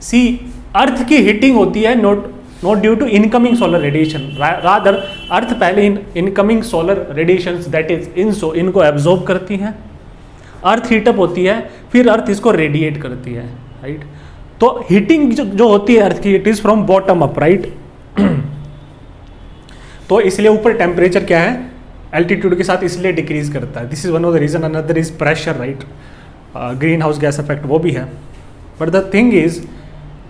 सी, अर्थ की हीटिंग होती है not due to incoming solar radiation, rather Earth पहले incoming solar radiations that is इनको एब्जॉर्ब करती हैं, अर्थ हीटअप होती है, फिर अर्थ इसको रेडिएट करती है, राइट? तो हीटिंग जो होती है अर्थ की, it is from bottom up, right? तो इसलिए ऊपर टेम्परेचर क्या है, एल्टीट्यूड के साथ इसलिए डिक्रीज करता है. This is one of the reason. Another is pressure, right? Greenhouse gas effect वो भी है. बट द थिंग इज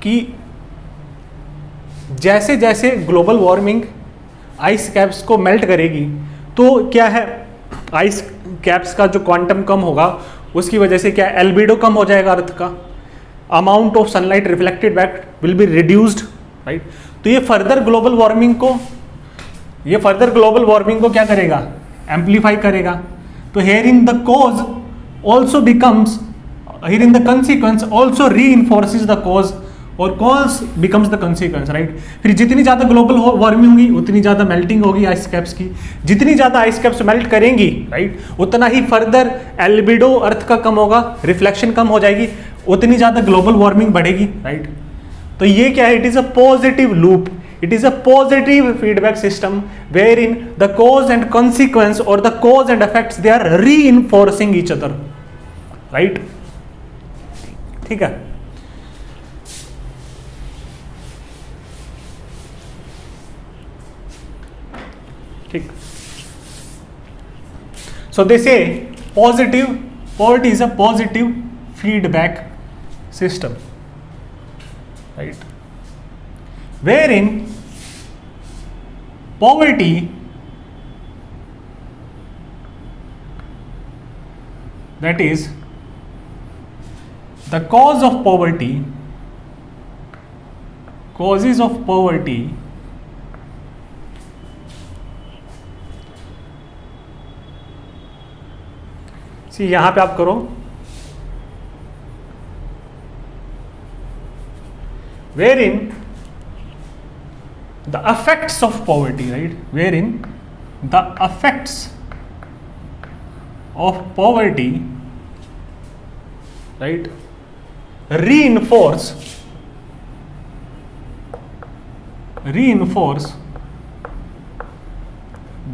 कि जैसे जैसे ग्लोबल वार्मिंग आइस कैप्स को मेल्ट करेगी, तो क्या है, आइस कैप्स का जो क्वांटम कम होगा, उसकी वजह से क्या, एल्बिडो कम हो जाएगा अर्थ का, amount of sunlight reflected back will be reduced, right? तो ये फर्दर ग्लोबल वार्मिंग को क्या करेगा, एम्पलीफाई करेगा. तो here in the cause also becomes, here in the consequence also reinforces the cause, और cause becomes the consequence, right? फिर जितनी ज़्यादा ग्लोबल वार्मिंग होगी, उतनी ज़्यादा मेल्टिंग होगी आइस कैप्स की. जितनी ज़्यादा आइस कैप्स मेल्ट करेंगी, राइट, उतना ही फर्दर एल्बिडो अर्थ का कम होगा, रिफ्लेक्शन कम हो जाएगी, उतनी ज़्यादा ग्लोबल वार्मिंग बढ़ेगी, राइट? तो ये क्या है, it is a positive loop, it is a positive feedback system where in the cause and consequence और the cause and effects they are reinforcing each other, right? ठीक है. ठीक. So they say poverty is a positive feedback system, right? Wherein poverty that is the causes of poverty यहां पे आप करो, wherein the effects of poverty, right? Wherein the effects of poverty, right, reinforce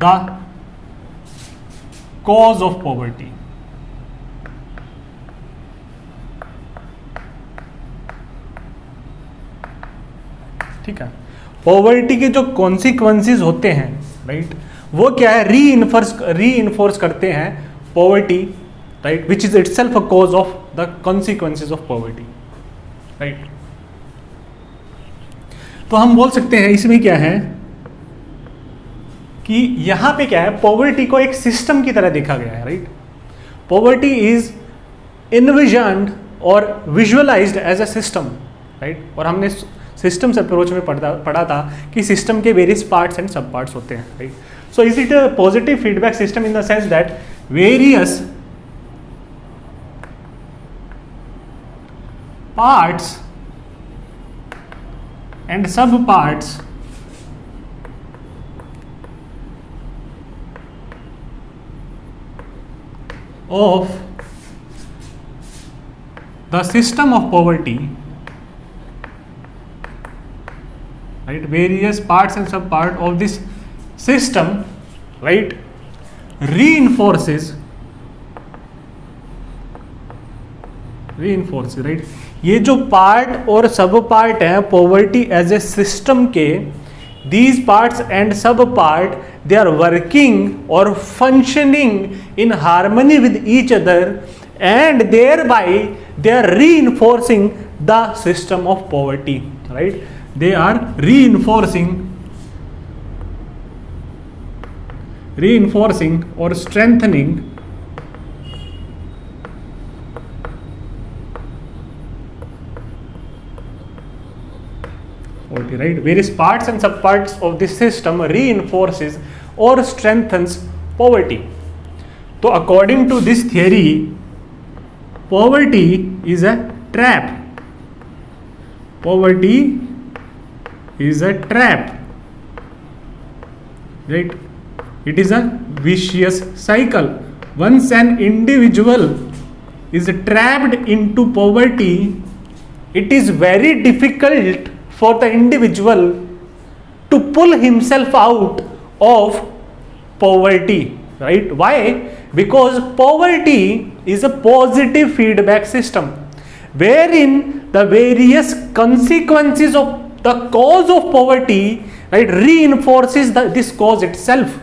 the cause of poverty. ठीक है. Poverty के जो consequences होते हैं, राइट, वो क्या है, रीइंफोर्स करते हैं poverty, right, which is itself a cause of the consequences of poverty, right? तो हम बोल सकते हैं इसमें क्या है कि यहां पे क्या है, पॉवर्टी को एक सिस्टम की तरह देखा गया है, राइट? पॉवर्टी इज इनविजन्ड और visualised as a system, right? और हमने सिस्टम्स अप्रोच में पढ़ा था कि सिस्टम के वेरियस पार्ट्स एंड सब पार्ट्स होते हैं, right? So is it a positive feedback system in the sense that various parts and सब parts of the system of poverty right? Various parts and sub-part of this system, right, reinforces, right? ये जो part और सब part है poverty as a system के, these parts and sub part, they are working or functioning in harmony with each other, and thereby they are reinforcing the system of poverty, right? They are reinforcing or strengthening poverty, right? Various parts and subparts of this system reinforces or strengthens poverty. So according to this theory, poverty is a trap. Poverty is a trap, right? It is a vicious cycle. Once an individual is trapped into poverty, it is very difficult for the individual to pull himself out of poverty, right? Why? Because poverty is a positive feedback system wherein the various consequences of the cause of poverty, right, reinforces this cause itself,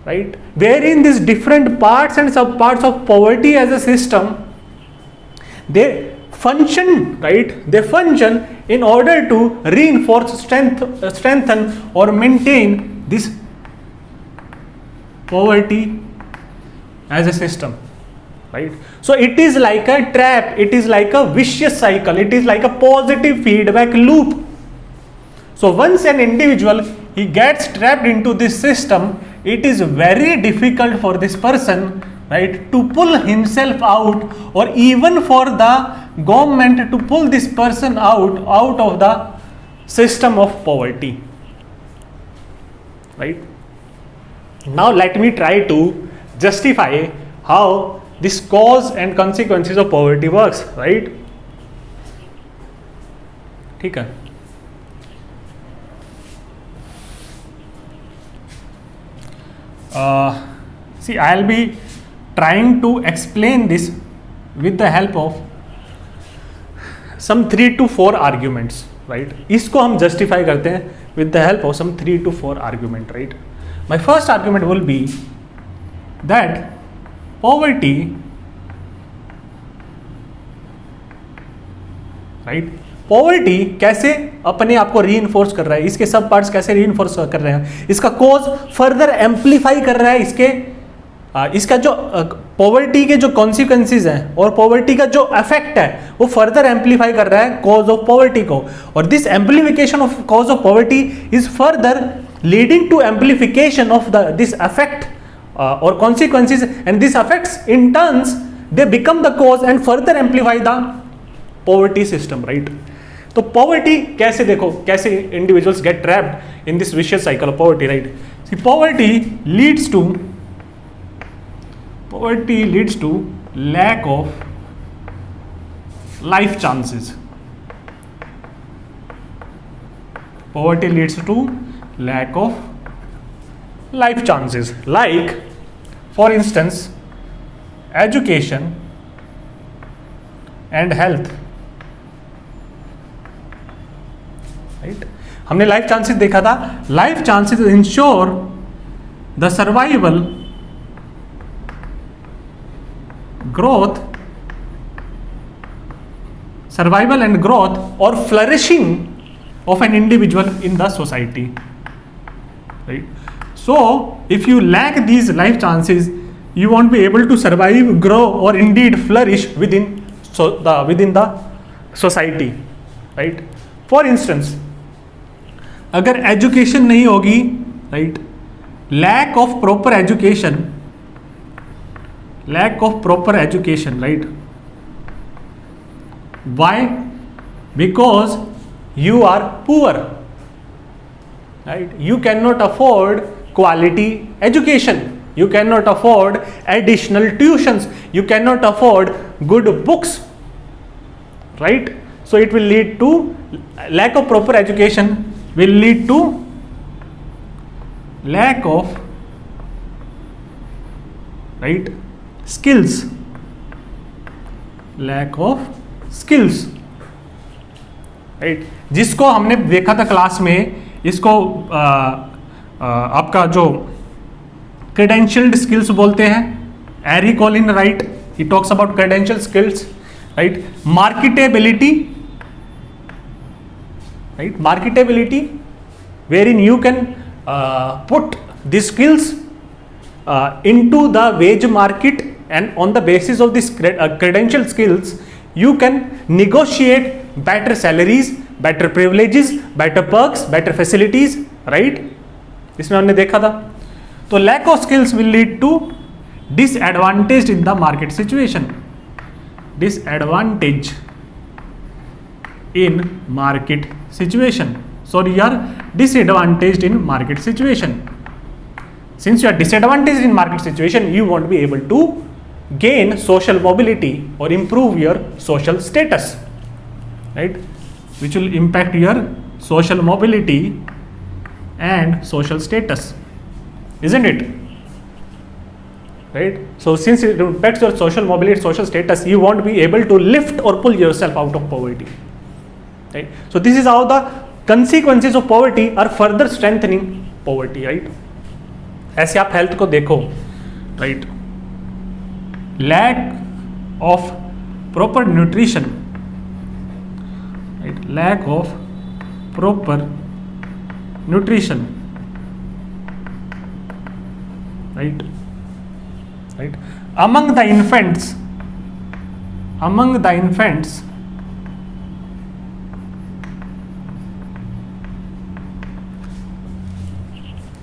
right? Wherein these different parts and subparts of poverty as a system, they function, right? They function in order to reinforce, strengthen or maintain this poverty as a system, right? So it is like a trap, it is like a vicious cycle, it is like a positive feedback loop. So once an individual he gets trapped into this system, it is very difficult for this person, right, to pull himself out, or even for the government to pull this person out of the system of poverty, right? Now let me try to justify how this cause and consequences of poverty works, right? ठीक है. See, I'll be trying to explain this with the help of some 3 to 4 arguments, right? इसको हम justify करते हैं with the help of some 3 to 4 argument, right? My first argument will be that poverty, right? Poverty कैसे अपने आप को reinforce कर रहा है, इसके सब पार्ट्स कैसे रीइंफोर्स कर रहे हैं, इसका कोज फर्दर एम्पलीफाई कर रहा है इसका जो पॉवर्टी के जो कॉन्सिक्वेंसेस हैं और पॉवर्टी का जो इफेक्ट है वो फर्दर एम्पलीफाई कर रहा है कॉज ऑफ पॉवर्टी को, और this amplification of cause of poverty is further leading to amplification of this effect और consequences, and this effects in turns they become the cause and further amplify the poverty system, right? तो poverty कैसे, देखो कैसे individuals get trapped in this vicious cycle of poverty, right? See poverty leads to lack of life chances. Poverty leads to lack of life chances, like for instance education and health, right? हमने life chances देखा था. Life chances ensure the survival, and growth or flourishing of an individual in the society, right? So if you lack these life chances, you won't be able to survive, grow or indeed flourish within the society, right? For instance, अगर education नहीं होगी, right, lack of proper education, right? Why? Because you are poor, right? You cannot afford quality education, you cannot afford additional tuitions, you cannot afford good books, right? So it will lead to lack of proper education will lead to lack of right skills, lack of skills, right जिसको हमने देखा था class में, इसको आपका जो क्रेडेंशियल्ड skills बोलते हैं, एरी Collin right, he talks about credential skills, right, marketability, right, marketability wherein you can put the skills into the wage market, and on the basis of this credential skills you can negotiate better salaries, better privileges, better perks, better facilities, right, इसमें हमने देखा था. तो lack of skills will lead to disadvantage in the market situation, disadvantage in market situation. Sorry, you are disadvantaged in market situation. Since you are disadvantaged in market situation, you won't be able to gain social mobility or improve your social status, right, which will impact your social mobility and social status, isn't it? Right? So since it impacts your social mobility, social status, you won't be able to lift or pull yourself out of poverty, right? So this is how the consequences of poverty are further strengthening poverty, right? ऐसे आप health को देखो, right, lack of proper nutrition, right, lack of proper nutrition, right, right, among the infants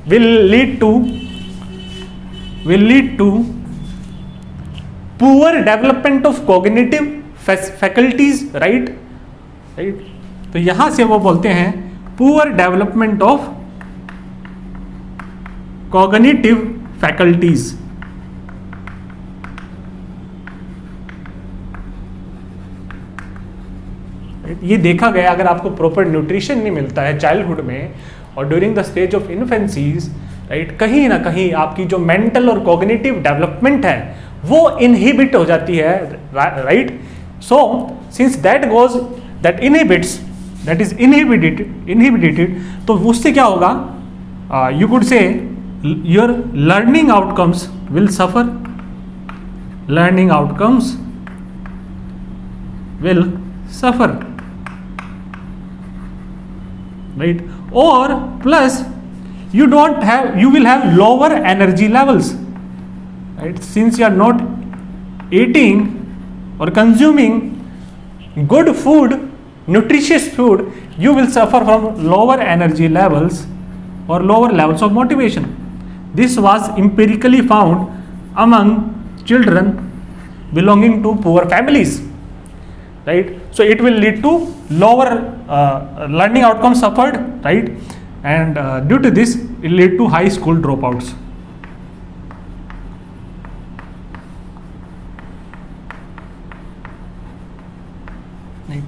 will lead to poor development of cognitive faculties, right, right. तो यहां से वो बोलते हैं poor development of cognitive faculties, ये देखा गया अगर आपको प्रॉपर न्यूट्रिशन नहीं मिलता है चाइल्डहुड में और during the stage of infancies, right, कहीं ना कहीं आपकी जो मेंटल और कॉग्निटिव डेवलपमेंट है वो इनहिबिट हो जाती है, right. So since that is inhibited, तो उससे क्या होगा, you could say your learning outcomes will suffer, learning outcomes will suffer, right, or plus you will have lower energy levels, right, since you are not eating or consuming good food, nutritious food, you will suffer from lower energy levels or lower levels of motivation. This was empirically found among children belonging to poor families, right. So it will lead to lower learning outcomes suffered, right, and due to this it will lead to high school dropouts. Right.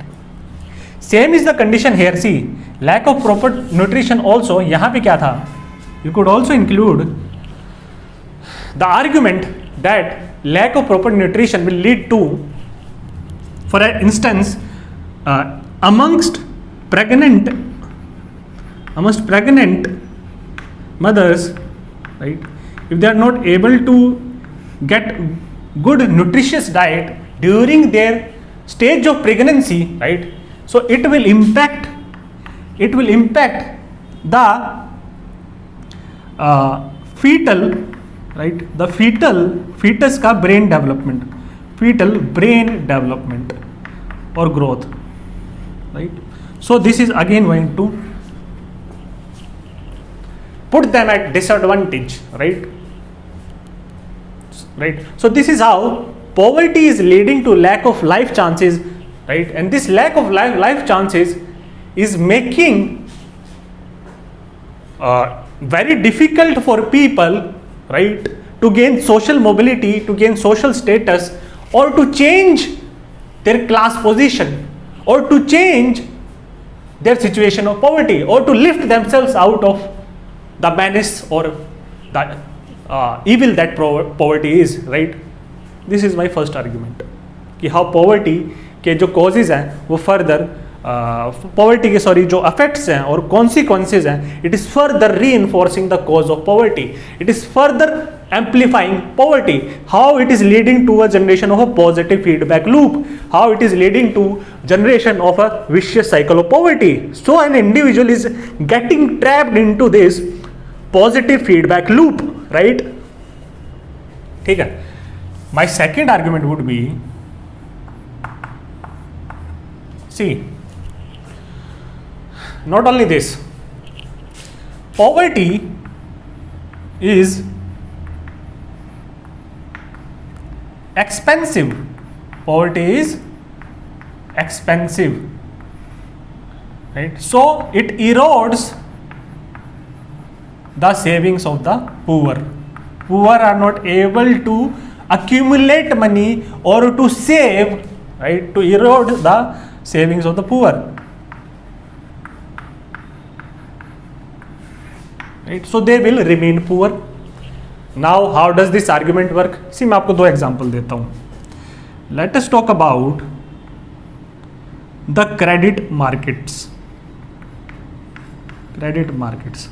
Same is the condition here. See, lack of proper nutrition also. यहाँ पे क्या था? You could also include the argument that lack of proper nutrition will lead to, for instance, amongst pregnant mothers, right, if they are not able to get good nutritious diet during their stage of pregnancy, right, so it will impact the fetal, right, the fetus का brain development or growth, right. So this is again going to put them at disadvantage, right. So this is how poverty is leading to lack of life chances, right, and this lack of life chances is making very difficult for people, right, to gain social mobility, to gain social status, or to change their class position, or to change their situation of poverty or to lift themselves out of the menace or the evil that poverty is, right? This is my first argument कि how poverty के जो causes हैं वो further poverty के जो effects हैं और consequences हैं, it is further reinforcing the cause of poverty. It is further amplifying poverty. How it is leading to a generation of a positive feedback loop. How it is leading to generation of a vicious cycle of poverty. So an individual is getting trapped into this positive feedback loop, right? ठीक है. My second argument would be, see, not only this, poverty is expensive. Poverty is expensive, right? So it erodes the savings of the poor. Poor are not able to accumulate money or to save, right? To erode the savings of the poor. Right? So they will remain poor. Now how does this argument work? See, मैं आपको दो example देता हूँ. Let us talk about the credit markets. Credit markets.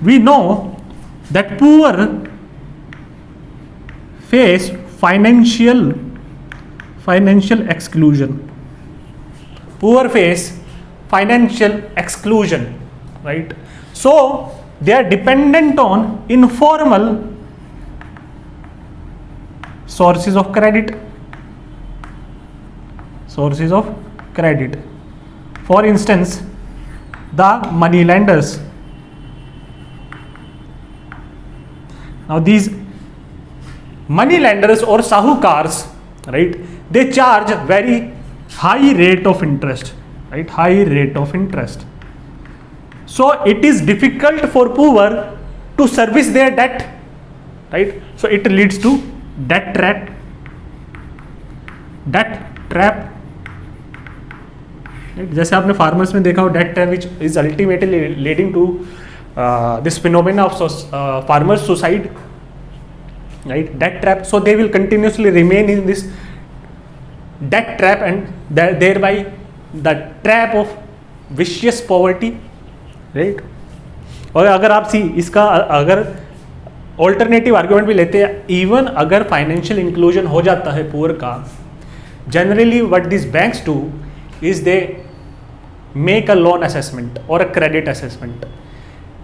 We know that poor face financial exclusion. Poor face financial exclusion, right? So they are dependent on informal sources of credit. Sources of credit. For instance, the money lenders. Now these money lenders or sahukars, right, they charge very high rate of interest, right? High rate of interest. So it is difficult for poor to service their debt, right? So it leads to debt trap. Right? जैसे आपने farmers में देखा हो, debt trap which is ultimately leading to this phenomena of farmers suicide, right? Debt trap. So they will continuously remain in this debt trap and thereby the trap of vicious poverty, right? और अगर आप इसका अगर alternative argument भी लेते हैं, even अगर financial inclusion हो जाता है पुअर का, generally what this banks do is they make a loan assessment और a credit assessment,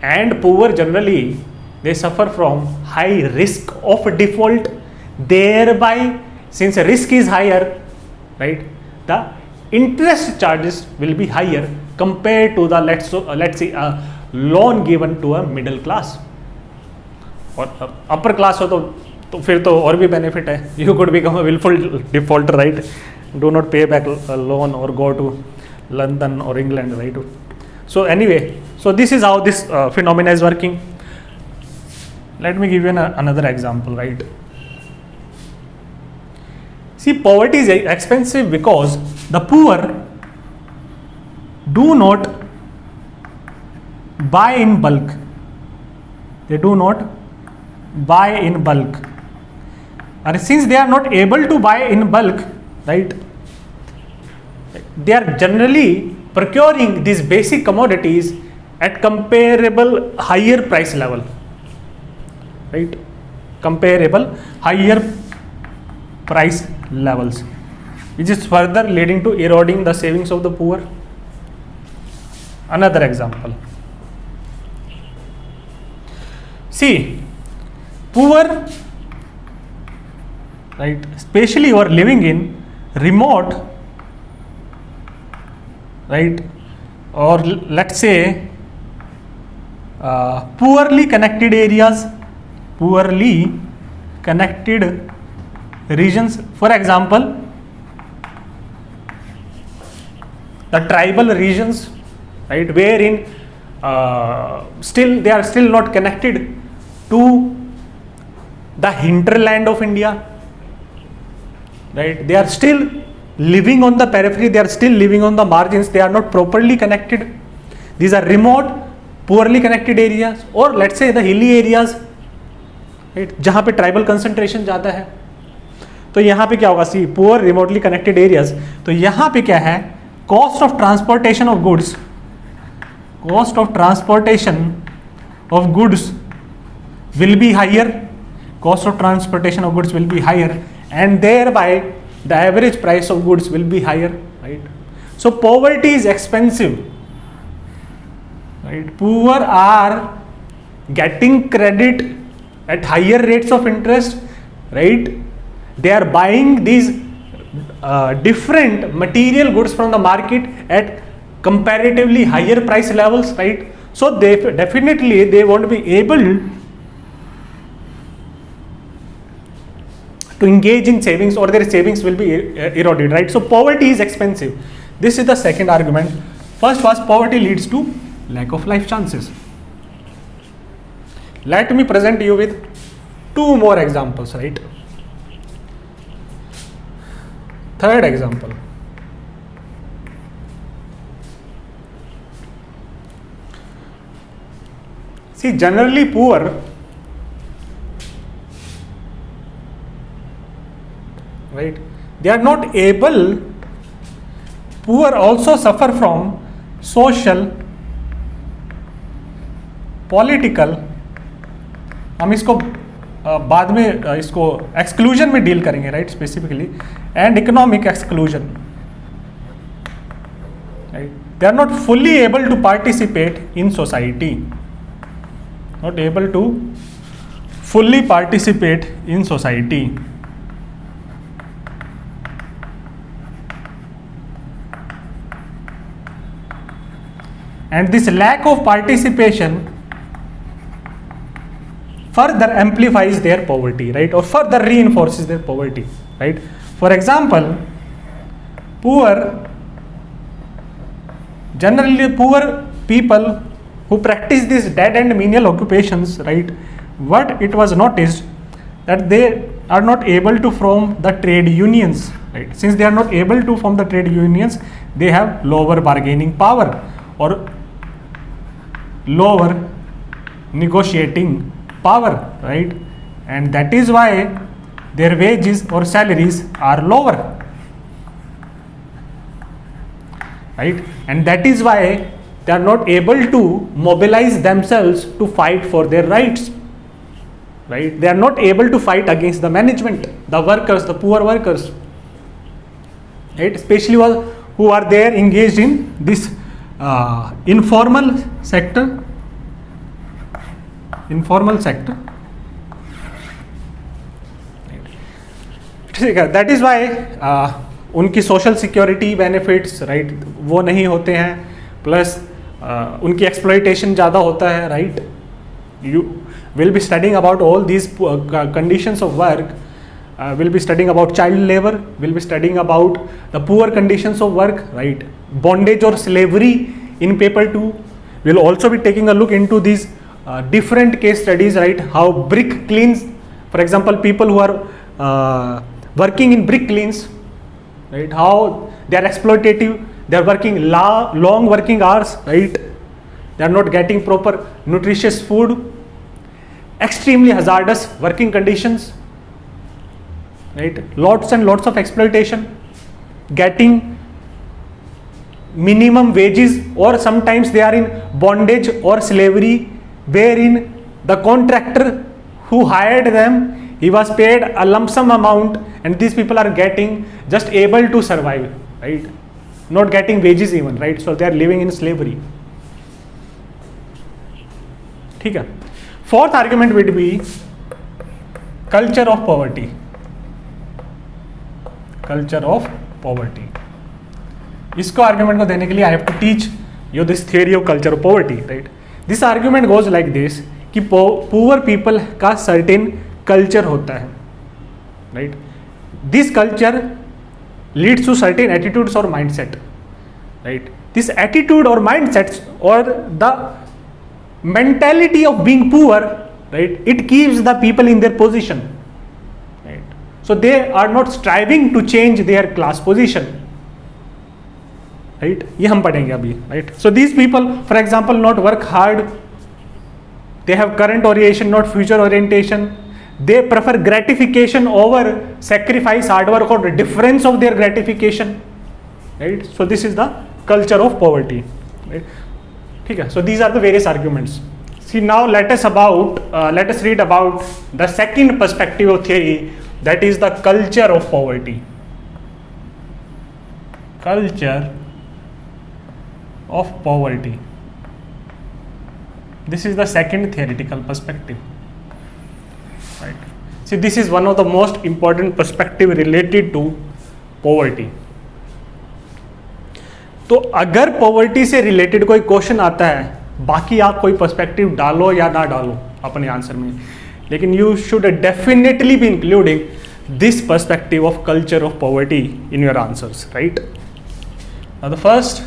and poor generally they suffer from high risk of default, thereby since risk is higher, right, the interest charges will be higher compared to the let's say a loan given to a middle class. और upper class हो तो फिर तो और भी benefit है, you could become a willful defaulter, right? Do not pay back a loan or go to London or England, right? So anyway, so this is how this phenomena is working. Let me give you another example, right? See, poverty is expensive because the poor do not buy in bulk. They do not buy in bulk. And since they are not able to buy in bulk, right, they are generally procuring these basic commodities at comparable higher price level. Right? Comparable higher price levels, which is further leading to eroding the savings of the poor. Another example. See, poor, right, especially you are living in remote, right, or let's say poorly connected areas, poorly connected regions. For example, the tribal regions, right, wherein still they are still not connected to the hinterland of India, right? They are still living on the periphery, they are still living on the margins, they are not properly connected. These are remote, poorly connected areas, or let's say the hilly areas, right, जहाँ पे tribal concentration ज़्यादा है. तो यहाँ पे क्या होगा, सी poor remotely connected areas, तो यहाँ पे क्या है, cost of transportation of goods, cost of transportation of goods will be higher, cost of transportation of goods will be higher, and thereby the average price of goods will be higher, right? So poverty is expensive, right? Poor are getting credit at higher rates of interest, right? They are buying these different material goods from the market at comparatively higher price levels, right? So they definitely they won't be able to engage in savings, or their savings will be eroded, right? So poverty is expensive. This is the second argument. First was poverty leads to lack of life chances. Let me present you with two more examples, right? Third example. See, generally poor right, they are not able, poor also suffer from social, political, हम इसको बाद में इसको exclusion में deal करेंगे, right, specifically, and economic exclusion, right. They are not fully able to participate in society, not able to fully participate in society. And this lack of participation further amplifies their poverty, right, or further reinforces their poverty, right. For example, generally poor people who practice these dead and menial occupations, right, what it was noticed that they are not able to form the trade unions, right. Since they are not able to form the trade unions, they have lower bargaining power or lower negotiating power, right, and that is why their wages or salaries are lower, right, and that is why they are not able to mobilize themselves to fight for their rights, right. They are not able to fight against the management, the workers, the poor workers, right, especially who are there engaged in this informal sector. ठीक है, that is Y उनकी social security benefits, right, वो नहीं होते हैं, plus उनकी exploitation ज़्यादा होता है, right. You will be studying about all these conditions of work, will be studying about child labor, will be studying about the poor conditions of work, right, bondage or slavery in paper 2. We'll also be taking a look into these different case studies, right, how brick kilns, for example, people who are working in brick kilns, right, how they are exploitative, they are working long working hours, right, they are not getting proper nutritious food, extremely hazardous working conditions, right, lots and lots of exploitation, getting minimum wages, or sometimes they are in bondage or slavery, wherein the contractor who hired them, he was paid a lump sum amount, and these people are getting just able to survive, right, not getting wages even, right, so they are living in slavery. ठीक है. Fourth argument would be culture of poverty. Culture of poverty. इसको argument को देने के लिए I have to teach you this theory of culture of poverty, right. This argument goes like this कि poor people का certain culture होता है, right. This culture leads to certain attitudes और माइंडसेट, राइट. दिस एटीट्यूड और mindsets और the mentality of being poor, right, it keeps the people in their position, right. so they are not striving to change their class position, right? ये हम पढ़ेंगे अभी, right? So these people, for example, not work hard, they have current orientation, not future orientation, they prefer gratification over sacrifice, hard work, or the difference of their gratification, right? So this is the culture of poverty, right? ठीक है, so these are the various arguments. See, now let us read about the second perspective of theory, that is the culture of poverty. Culture of poverty. This is the second theoretical perspective, right? See, this is one of the most important perspective related to poverty. तो अगर poverty से related कोई question आता है, बाकी आप कोई perspective डालो या ना डालो अपने आंसर में, लेकिन you should definitely be including this perspective of culture of poverty in your answers, right? The first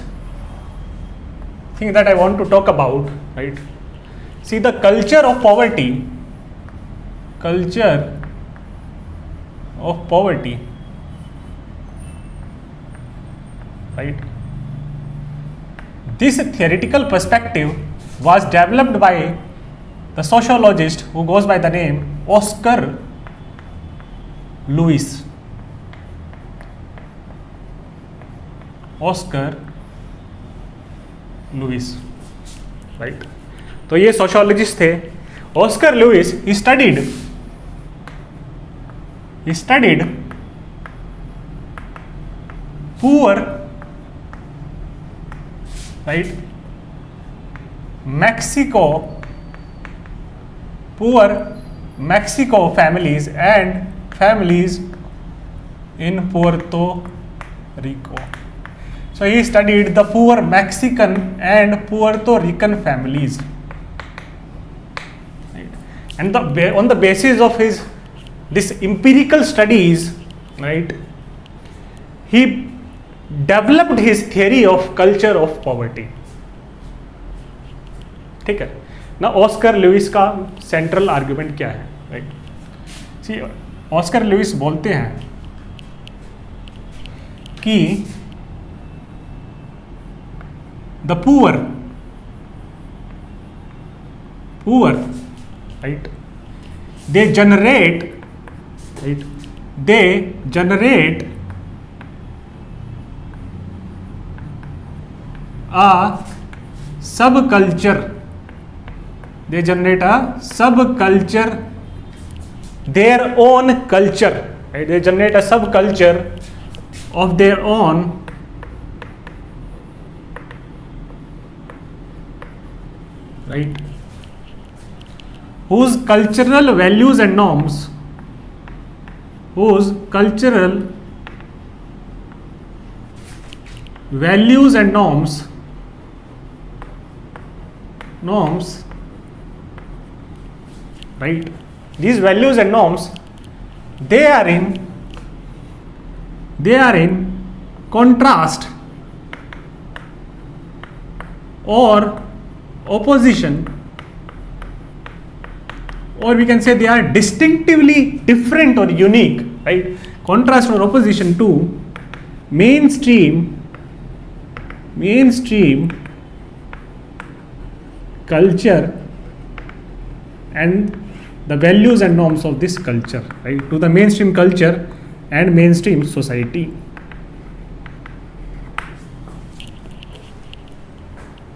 thing that I want to talk about, right, see the culture of poverty, culture of poverty, right? This theoretical perspective was developed by the sociologist who goes by the name Oscar Lewis. Oscar Lewis, right? तो ये sociologist थे. Oscar Lewis, he studied poor, right, poor Mexico families and families in Puerto Rico. So he studied the poor Mexican and Puerto Rican families, right? And on the basis of this empirical studies, right, he developed his theory of culture of poverty. ठीक है ना? Oscar Louis का central argument क्या है, right? सी, Oscar Lewis बोलते हैं कि the poor, right, they generate a subculture, their own culture, right? They generate a subculture of their own, right, whose cultural values and norms right, these values and norms, they are in contrast or opposition, or we can say they are distinctively different or unique, right? Contrast or opposition to mainstream culture and the values and norms of this culture, right? To the mainstream culture and mainstream society.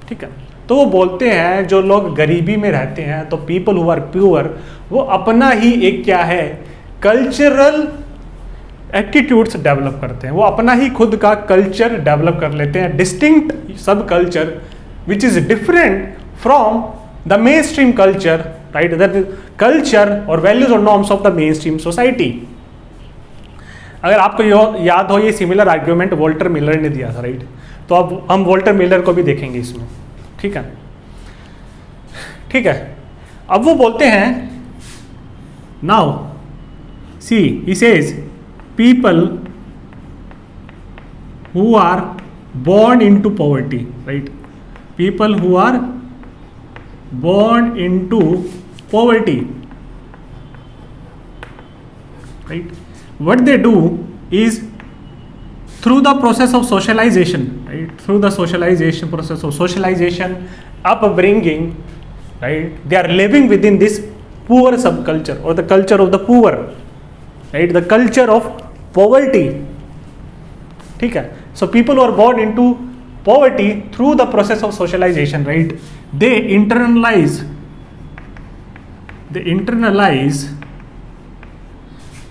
ठीक है, तो वो बोलते हैं जो लोग गरीबी में रहते हैं, तो पीपल हु आर प्योर, वो अपना ही एक क्या है, कल्चरल एटीट्यूड्स डेवलप करते हैं, वो अपना ही खुद का कल्चर डेवलप कर लेते हैं, डिस्टिंक्ट सब culture which is different from the mainstream culture, right, that culture और वैल्यूज और norms of the main stream society. अगर आपको याद हो, ये सिमिलर आर्ग्यूमेंट वॉल्टर मिलर ने दिया था, राइट? तो अब हम वॉल्टर मिलर को भी देखेंगे इसमें. ठीक है, ठीक है. अब वो बोलते हैं, now see he says people who are born into poverty, right? People who are born into poverty, right? what they do is through the process of socialization, right? Through the socialization process of socialization, upbringing, right? They are living within this poor subculture or the culture of the poor, right? The culture of poverty. ठीक है? So people who are born into poverty through the process of socialization, right? They internalize,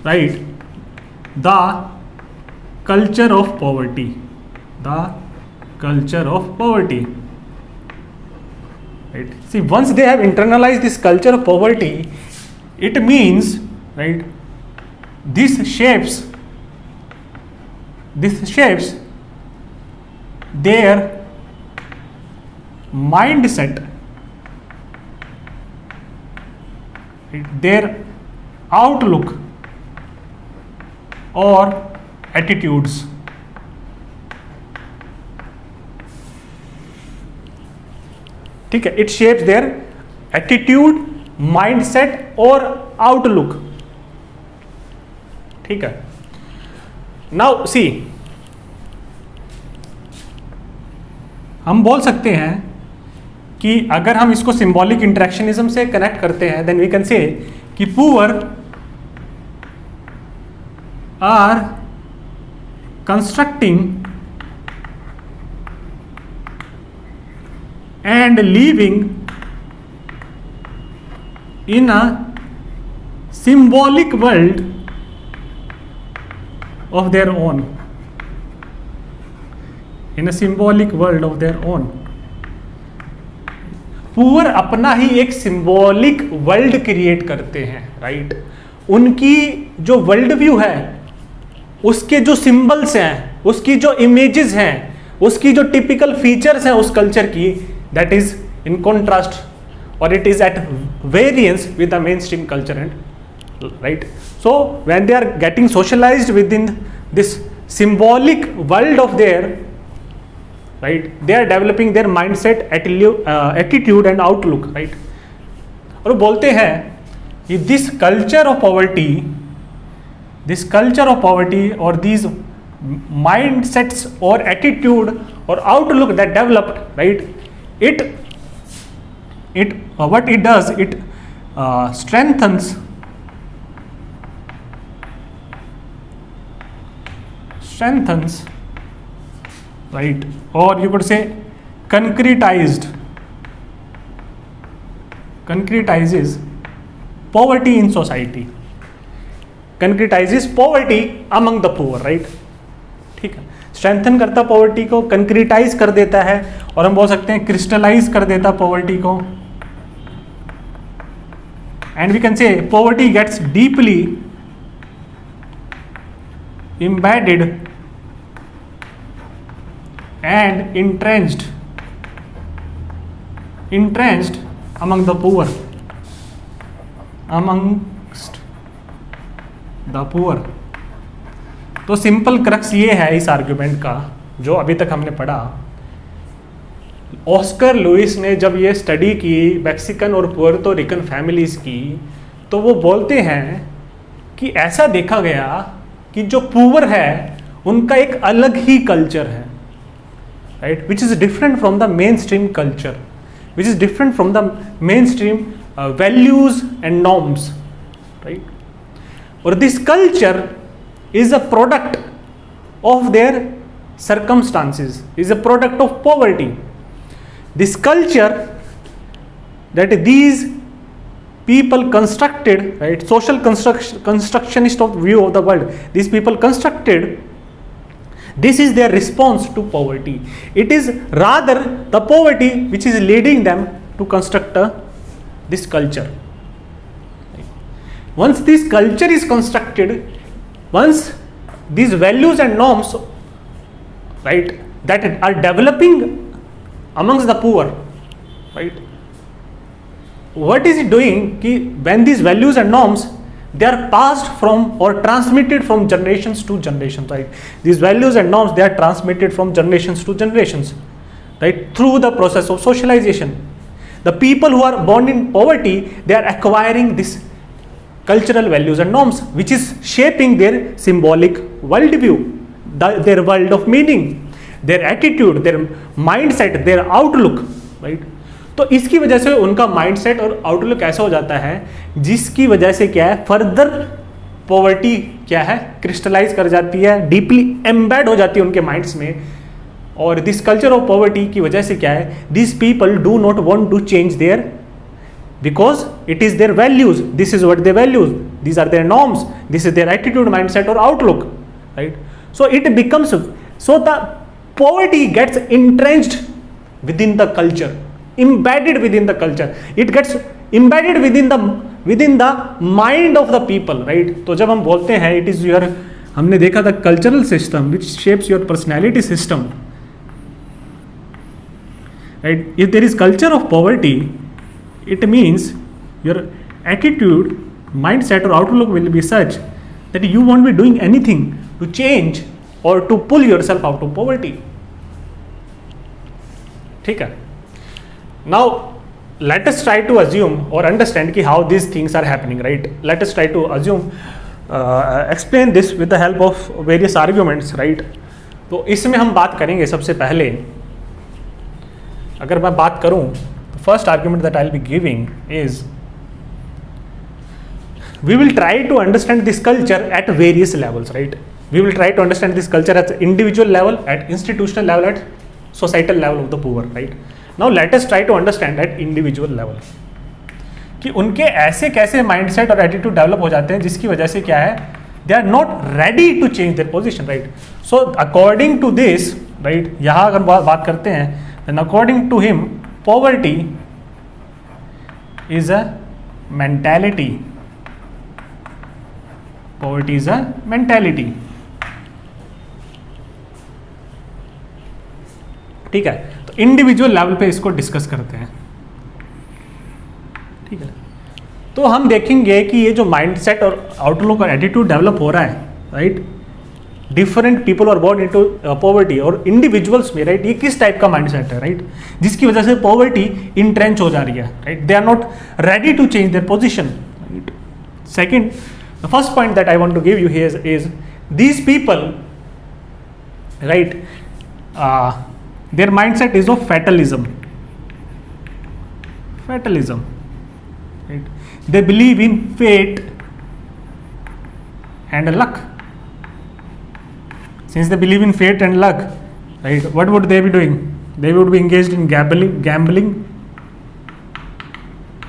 right, the culture of poverty, right? See, once they have internalized this culture of poverty, it means, right, this shapes their mindset, their outlook or attitudes. ठीक है? It shapes their attitude, mindset और outlook. ठीक है? Now see, हम बोल सकते हैं कि अगर हम इसको सिंबॉलिक इंटरेक्शनिज्म से कनेक्ट करते हैं, देन वी कैन से कि poor are constructing and living in a symbolic world of their own, in a symbolic world of their own. Poor अपना ही एक सिंबॉलिक वर्ल्ड क्रिएट करते हैं, राइट? उनकी जो वर्ल्ड व्यू है, उसके जो सिंबल्स हैं, उसकी जो इमेजेस हैं, उसकी जो टिपिकल फीचर्स हैं उस कल्चर की, दैट इज इन कॉन्ट्रास्ट और it is at variance with the mainstream culture and right. So when they are getting socialized within this symbolic world of their, right, they are developing their mindset, attitude and outlook, right? और बोलते हैं कि this culture of poverty or these mindsets or attitude or outlook that developed, right, it what it does, it strengthens, right, or you could say concretizes poverty in society, concretizes poverty among the poor, right? ठीक है? Strengthen करता poverty को, कंक्रीटाइज कर देता है, और हम बोल सकते हैं क्रिस्टलाइज कर देता पॉवर्टी को, and we can say poverty gets deeply embedded and entrenched among the poor, तो सिंपल क्रक्स ये है इस आर्ग्यूमेंट का जो अभी तक हमने पढ़ा। ऑस्कर लुइस ने जब ये स्टडी की मैक्सिकन और पुएर्तो रिकन फैमिलीज की, तो वो बोलते हैं कि ऐसा देखा गया कि जो पुअर है उनका एक अलग ही कल्चर है, right, which is different from the mainstream culture, which is different from the mainstream values and norms, right. और this culture is a product of their circumstances, is a product of poverty. This culture that these people constructed, right, social constructionist of view of the world, these people constructed, this is their response to poverty. It is rather the poverty which is leading them to construct this culture. Once this culture is constructed, once these values and norms, right, that are developing amongst the poor, right, what is it doing ki when these values and norms, they are passed from or transmitted from generations to generations, right? These values and norms, they are transmitted from generations to generations, right, through the process of socialization. The people who are born in poverty, they are acquiring this cultural values and norms which is shaping their symbolic worldview, their world of meaning, their attitude, their mindset, their outlook, right? तो इसकी वजह से उनका mindset और outlook ऐसा हो जाता है जिसकी वजह से क्या है, फर्दर पॉवर्टी क्या है, क्रिस्टलाइज कर जाती है, डीपली एम्बेड हो जाती है उनके माइंड्स में. और दिस कल्चर ऑफ पॉवर्टी की वजह से क्या है, this people do not want to change their because it is their values, this is what they values, these are their norms, this is their attitude, mindset or outlook, right? So it becomes, so the poverty gets entrenched within the culture, embedded within the culture, it gets embedded within the mind of the people, right? तो जब हम बोलते हैं it is your, हमने देखा था cultural system which shapes your personality system, right? If there is culture of poverty, it means your attitude, mindset or outlook will be such that you won't be doing anything to change or to pull yourself out of poverty. ठीक है. Now let us try to assume or understand कि how these things are happening, right? Let us try to assume, explain this with the help of various arguments, right? तो इसमें हम बात करेंगे सबसे पहले, अगर मैं बात करूं, first argument that I'll be giving is we will try to understand this culture at various levels, right? We will try to understand this culture at individual level, at institutional level, at societal level of the poor, right? Now let us try to understand at individual level कि उनके ऐसे कैसे mindset और attitude develop हो जाते हैं जिसकी वजह से क्या है, they are not ready to change their position, right? So according to this, right, यहाँ अगर बात करते हैं, then according to him poverty is a mentality. Poverty is a mentality. ठीक है, तो इंडिविजुअल लेवल पे इसको डिस्कस करते हैं. ठीक है, तो हम देखेंगे कि ये जो माइंडसेट और आउटलुक और एटीट्यूड डेवलप हो रहा है, right, different people are born into poverty, और इंडिविजुअल्स में, राइट, ये किस टाइप का माइंडसेट है, राइट, जिसकी वजह से पॉवर्टी इंट्रेंच हो जा रही है, right, they are not ready to change their position, right. Second, the first point that I want to give you here is these people, right, their mindset is of fatalism, right, they believe in fate and luck. Since they believe in fate and luck, right, what would they be doing? They would be engaged in gambling,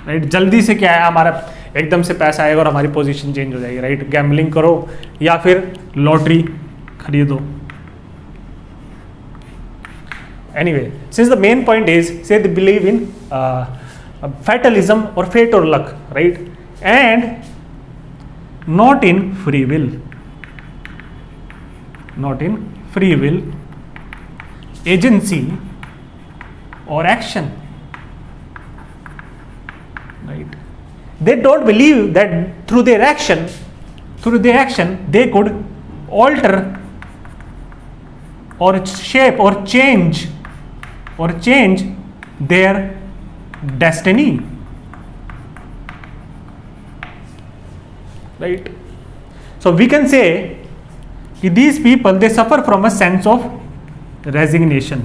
right? जल्दी से क्या है, हमारा एकदम से पैसा आएगा और हमारी पोजीशन चेंज हो जाएगी, राइट? गैम्बलिंग करो या फिर लॉटरी खरीदो. Anyway, since the main point is, say they believe in fatalism or fate or luck, right, and not in free will. Not in free will, agency or action, right? They don't believe that through their action they could alter or shape or change their destiny, right? So we can say these people, they suffer from a sense of resignation,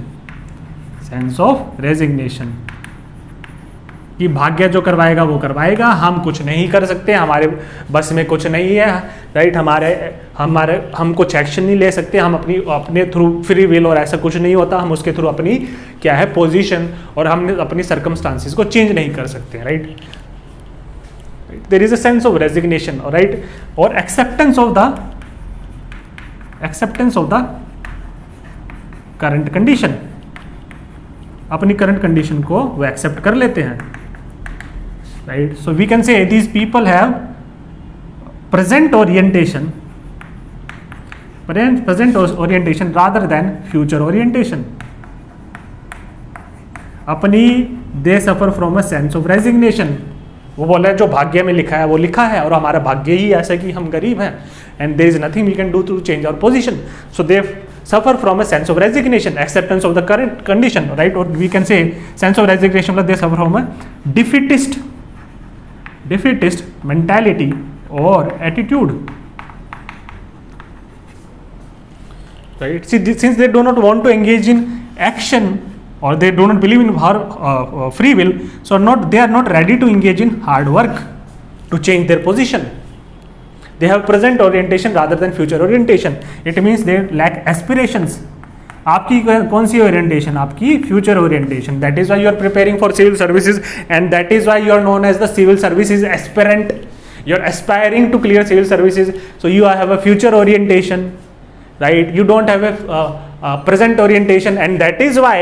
कि भाग्य जो करवाएगा वो करवाएगा, हम कुछ नहीं कर सकते, हमारे बस में कुछ नहीं है, राइट, हम कुछ एक्शन नहीं ले सकते, हम अपने थ्रू फ्री विल और ऐसा कुछ नहीं होता, हम उसके थ्रू अपनी क्या है पोजीशन और हम अपनी सर्कमस्टांसिस को चेंज नहीं कर सकते, right. There is a sense of resignation, right, और acceptance of the current condition, अपनी करंट कंडीशन को वो एक्सेप्ट कर लेते हैं, right. So we can say these people have present orientation rather than future orientation. अपनी they suffer from a sense of resignation, वो बोला है जो भाग्य में लिखा है वो लिखा है और हमारा भाग्य ही ऐसा कि हम गरीब हैं, and there is nothing we can do to change our position. So they suffer from a sense of resignation, acceptance of the current condition, right? Or we can say sense of resignation, they suffer from a defeatist mentality or attitude, right? See, since they do not want to engage in action, or they do not believe in free will, so they are not ready to engage in hard work to change their position. They have present orientation rather than future orientation. It means they lack aspirations. आपकी कौन सी orientation? आपकी future orientation. That is why you are preparing for civil services, and that is why you are known as the civil services aspirant. You are aspiring to clear civil services, so you have a future orientation, right? You don't have a present orientation, and that is why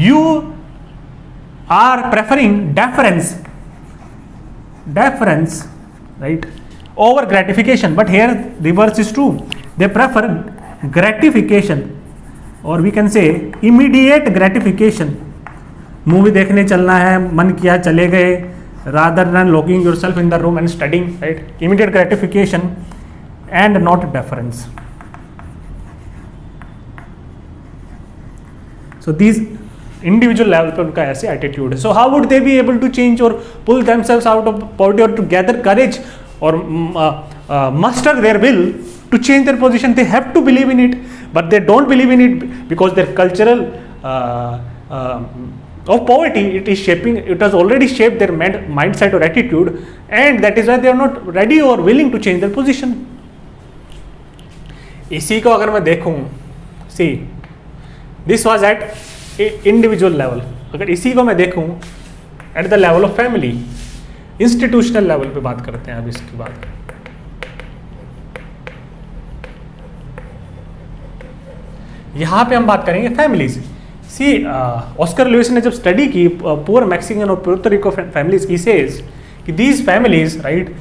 you are preferring deference, right, over gratification. But here reverse is true. They prefer gratification, or we can say immediate gratification. Movie देखने चलना है, मन किया चले गए, rather than locking yourself in the room and studying, right? Immediate gratification and not deference. So these individual level पे उनका ऐसे attitude है. So how would they be able to change or pull themselves out of poverty, or to gather courage, or muster their will to change their position? They have to believe in it, but they don't believe in it because their cultural of poverty, it has already shaped their mindset or attitude, and that is why they are not ready or willing to change their position. इसी को अगर मैं देखूं, see, this was at individual level. अगर इसी को मैं देखूं at the level of family, institutional level पे बात करते हैं अब इसके बाद. यहाँ पे हम बात करेंगे फैमिलीज. सी, ऑस्कर लुइस ने जब स्टडी की पुअर मैक्सिकन और Puerto Rico families, he says कि these families, right,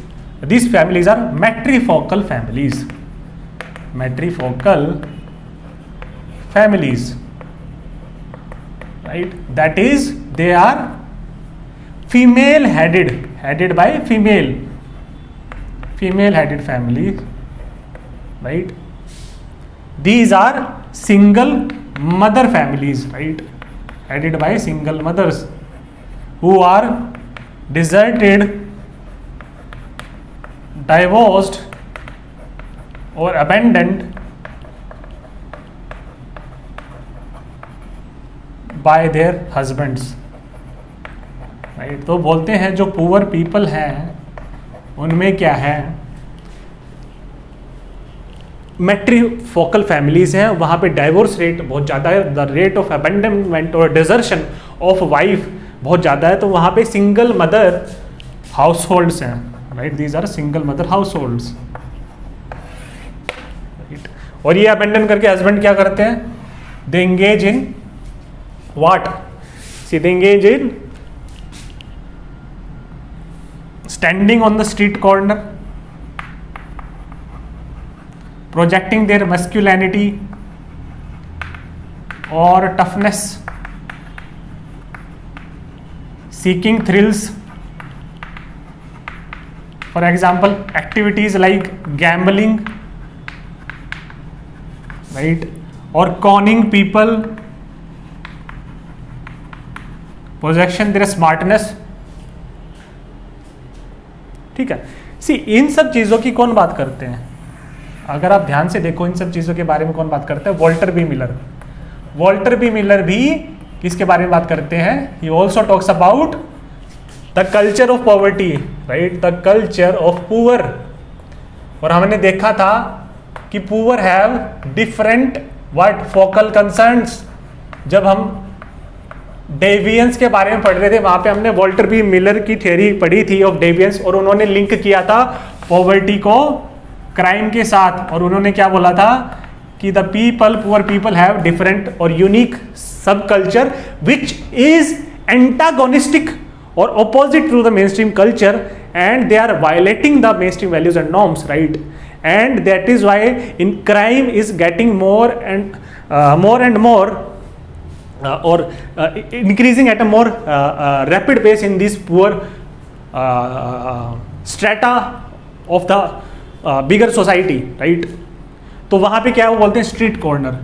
these families are matrifocal families. Matrifocal families, right? That is, they are female headed by female headed family, right? These are single mother families, right? Headed by single mothers who are deserted, divorced or abandoned by their husbands, right? तो बोलते हैं जो poor people हैं उनमें क्या है, मैट्रीफोकल families हैं, वहाँ पे डाइवोर्स रेट बहुत ज़्यादा है, द रेट ऑफ अबैंडनमेंट और डिजर्शन ऑफ वाइफ बहुत ज़्यादा है. तो वहाँ पे सिंगल मदर हाउस होल्ड्स हैं, right? These are single mother households, right? और ये अबैंडन करके हस्बैंड क्या करते हैं? They engage in what? See, they engage in standing on the street corner, projecting their masculinity or toughness, seeking thrills. For example, activities like gambling, right, or conning people, projection their smartness. ठीक है. सी, इन सब चीज़ों की कौन बात करते हैं? अगर आप ध्यान से देखो इन सब चीज़ों के बारे में कौन बात करता है? Walter B Miller. Walter B Miller भी किसके बारे में बात करते हैं? He also talks about the culture of poverty, right? The culture of poor. और हमने देखा था कि poor have different what focal concerns. जब हम डेवियंस के बारे में पढ़ रहे थे वहां पे हमने वॉल्टर बी मिलर की थ्योरी पढ़ी थी ऑफ डेवियंस, और उन्होंने लिंक किया था पॉवर्टी को क्राइम के साथ. और उन्होंने क्या बोला था कि the poor people have different और unique subculture which is antagonistic और opposite to the mainstream culture, and they are violating the mainstream values and norms, right? And that is why in crime is getting more and more or increasing at a more rapid pace in these poor strata of the bigger society, right? तो वहाँ पे क्या वो बोलते हैं? Street corner.